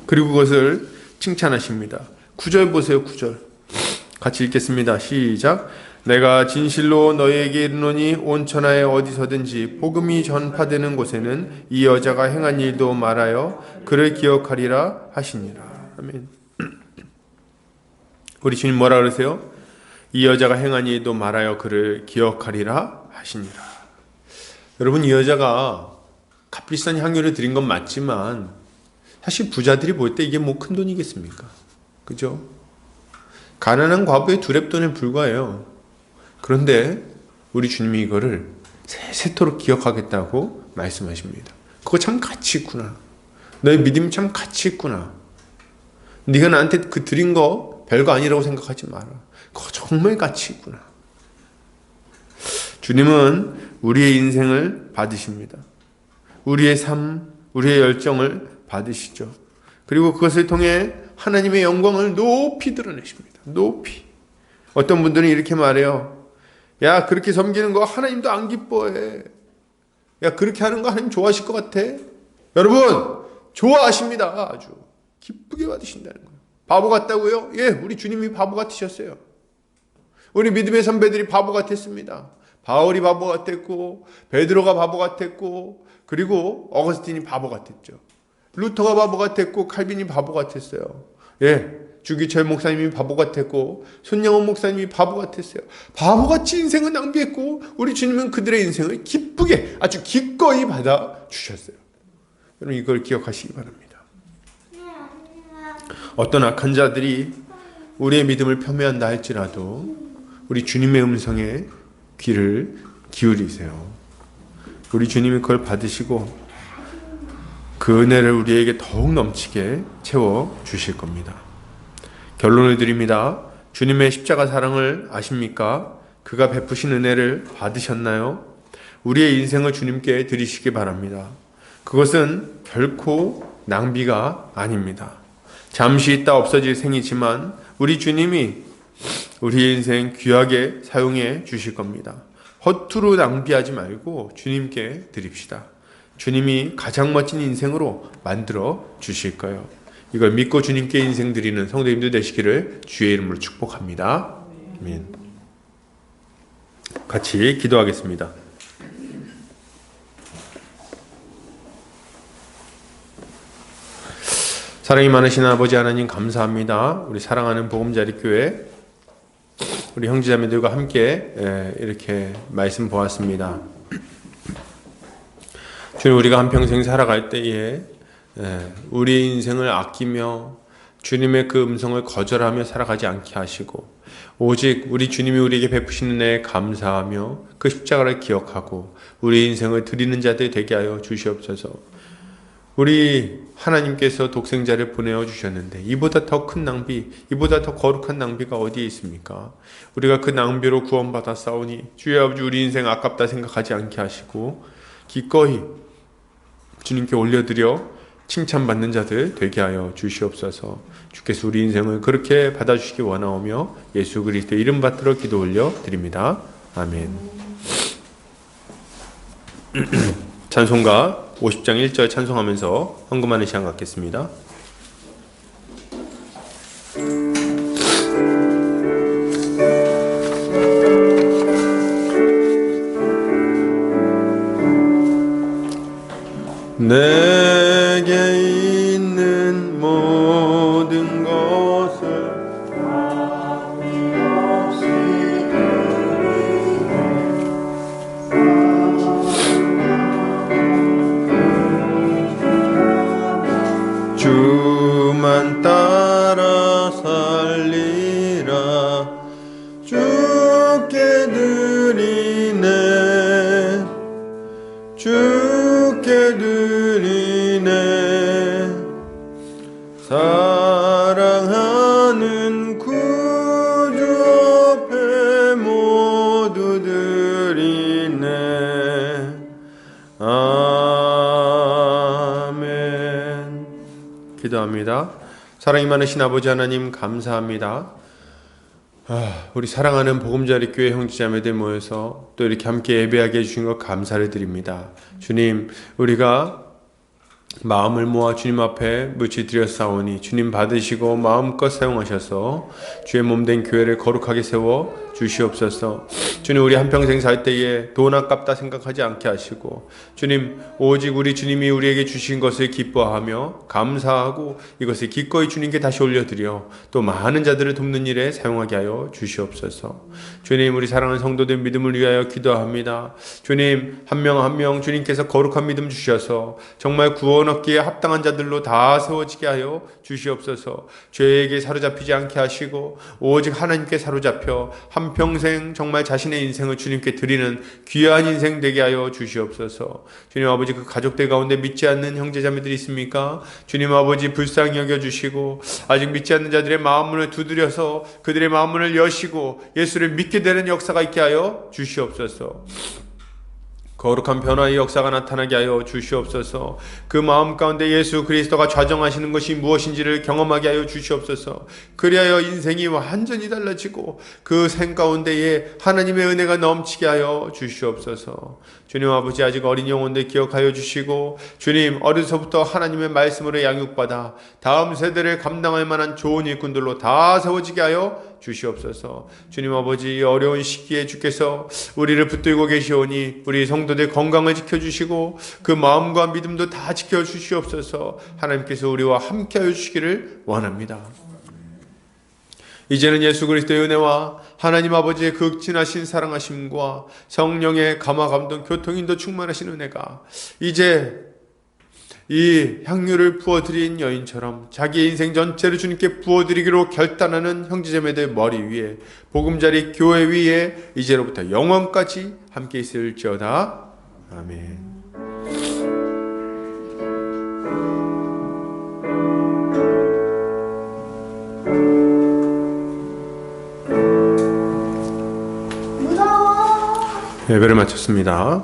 그리고 그것을 칭찬하십니다. 9절 보세요. 9절 같이 읽겠습니다. 시작. 내가 진실로 너희에게 이르노니 온 천하에 어디서든지 복음이 전파되는 곳에는 이 여자가 행한 일도 말하여 그를 기억하리라 하시니라. 아멘. 우리 주님 뭐라 그러세요? 이 여자가 행한 일도 말하여 그를 기억하리라 하시니라. 여러분, 이 여자가 값비싼 향유를 드린 건 맞지만 사실 부자들이 볼 때 이게 뭐 큰 돈이겠습니까? 그죠? 가난한 과부의 두렙돈에 불과해요. 그런데 우리 주님이 이거를 세세토록 기억하겠다고 말씀하십니다. 그거 참 가치 있구나. 너의 믿음이 참 가치 있구나. 네가 나한테 그 드린 거 별거 아니라고 생각하지 마라. 그거 정말 가치 있구나. 주님은 우리의 인생을 받으십니다. 우리의 삶, 우리의 열정을 받으시죠. 그리고 그것을 통해 하나님의 영광을 높이 드러내십니다. 높이. 어떤 분들은 이렇게 말해요. 야, 그렇게 섬기는 거 하나님도 안 기뻐해. 야, 그렇게 하는 거 하나님 좋아하실 것 같아? 여러분, 좋아하십니다. 아주 기쁘게 받으신다는 거예요. 바보 같다고요? 예, 우리 주님이 바보 같으셨어요. 우리 믿음의 선배들이 바보 같았습니다. 바울이 바보 같았고, 베드로가 바보 같았고, 그리고 어거스틴이 바보 같았죠. 루터가 바보 같았고, 칼빈이 바보 같았어요. 주기철 목사님이 바보 같았고, 손영원 목사님이 바보 같았어요. 바보같이 인생을 낭비했고, 우리 주님은 그들의 인생을 기쁘게 아주 기꺼이 받아 주셨어요. 여러분, 이걸 기억하시기 바랍니다. 어떤 악한 자들이 우리의 믿음을 폄훼한다 할지라도 우리 주님의 음성에 귀를 기울이세요. 우리 주님이 그걸 받으시고 그 은혜를 우리에게 더욱 넘치게 채워 주실 겁니다. 결론을 드립니다. 주님의 십자가 사랑을 아십니까? 그가 베푸신 은혜를 받으셨나요? 우리의 인생을 주님께 드리시기 바랍니다. 그것은 결코 낭비가 아닙니다. 잠시 있다 없어질 생이지만 우리 주님이 우리의 인생 귀하게 사용해 주실 겁니다. 허투루 낭비하지 말고 주님께 드립시다. 주님이 가장 멋진 인생으로 만들어 주실 거예요. 이걸 믿고 주님께 인생 드리는 성도님들 되시기를 주의 이름으로 축복합니다. 아멘. 같이 기도하겠습니다. 사랑이 많으신 아버지 하나님 감사합니다. 우리 사랑하는 보금자리 교회 우리 형제자매들과 함께 이렇게 말씀 보았습니다. 주님, 우리가 한평생 살아갈 때에 우리의 인생을 아끼며 주님의 그 음성을 거절하며 살아가지 않게 하시고 오직 우리 주님이 우리에게 베푸시는 은혜에 감사하며 그 십자가를 기억하고 우리 인생을 드리는 자들 되게 하여 주시옵소서. 우리 하나님께서 독생자를 보내어 주셨는데 이보다 더 큰 낭비, 이보다 더 거룩한 낭비가 어디에 있습니까? 우리가 그 낭비로 구원받아 싸우니 주여 아버지 우리 인생 아깝다 생각하지 않게 하시고 기꺼이 주님께 올려드려 칭찬받는 자들 되게 하여 주시옵소서. 주께서 우리 인생을 그렇게 받아주시기 원하오며 예수 그리스도의 이름 받들어 기도 올려 드립니다. 아멘. 찬송가 50장 1절 찬송하면서 헌금하는 시간 갖겠습니다. 내게 있는 모든 것을 주만 따라 살리라 주께 드리네 주께 드리네 사랑하는 구주 앞에 모두 드리네 아멘. 기도합니다. 사랑이 많으신 아버지 하나님 감사합니다. 우리 사랑하는 보금자리 교회 형제자매들 모여서 또 이렇게 함께 예배하게 해주신 것 감사를 드립니다. 주님, 우리가 마음을 모아 주님 앞에 묻지 드렸사오니 주님 받으시고 마음껏 사용하셔서 주의 몸된 교회를 거룩하게 세워 주시옵소서. 주님, 우리 한평생 살 때에 돈 아깝다 생각하지 않게 하시고 주님, 오직 우리 주님이 우리에게 주신 것을 기뻐하며 감사하고 이것을 기꺼이 주님께 다시 올려드려 또 많은 자들을 돕는 일에 사용하게 하여 주시옵소서. 주님, 우리 사랑하는 성도들 믿음을 위하여 기도합니다. 주님, 한 명 한 명 주님께서 거룩한 믿음 주셔서 정말 구원 얻기에 합당한 자들로 다 세워지게 하여 주시옵소서. 죄에게 사로잡히지 않게 하시고 오직 하나님께 사로잡혀 한평생 정말 자신의 인생을 주님께 드리는 귀한 인생 되게 하여 주시옵소서. 주님 아버지, 그 가족들 가운데 믿지 않는 형제자매들이 있습니까? 주님 아버지, 불쌍히 여겨주시고 아직 믿지 않는 자들의 마음문을 두드려서 그들의 마음문을 여시고 예수를 믿게 되는 역사가 있게 하여 주시옵소서. 거룩한 변화의 역사가 나타나게 하여 주시옵소서. 그 마음 가운데 예수 그리스도가 좌정하시는 것이 무엇인지를 경험하게 하여 주시옵소서. 그리하여 인생이 완전히 달라지고 그 생 가운데에 하나님의 은혜가 넘치게 하여 주시옵소서. 주님 아버지, 아직 어린 영혼들 기억하여 주시고 주님, 어려서부터 하나님의 말씀으로 양육받아 다음 세대를 감당할 만한 좋은 일꾼들로 다 세워지게 하여 주시옵소서. 주님 아버지, 이 어려운 시기에 주께서 우리를 붙들고 계시오니 우리 성도들 건강을 지켜주시고 그 마음과 믿음도 다 지켜주시옵소서. 하나님께서 우리와 함께하여 주시기를 원합니다. 이제는 예수 그리스도의 은혜와 하나님 아버지의 극진하신 사랑하심과 성령의 감화 감동 교통인도 충만하신 은혜가 이제 이 향유를 부어드린 여인처럼 자기의 인생 전체를 주님께 부어드리기로 결단하는 형제자매들 머리 위에 보금자리 교회 위에 이제로부터 영원까지 함께 있을지어다. 아멘. 무서워. 예배를 마쳤습니다.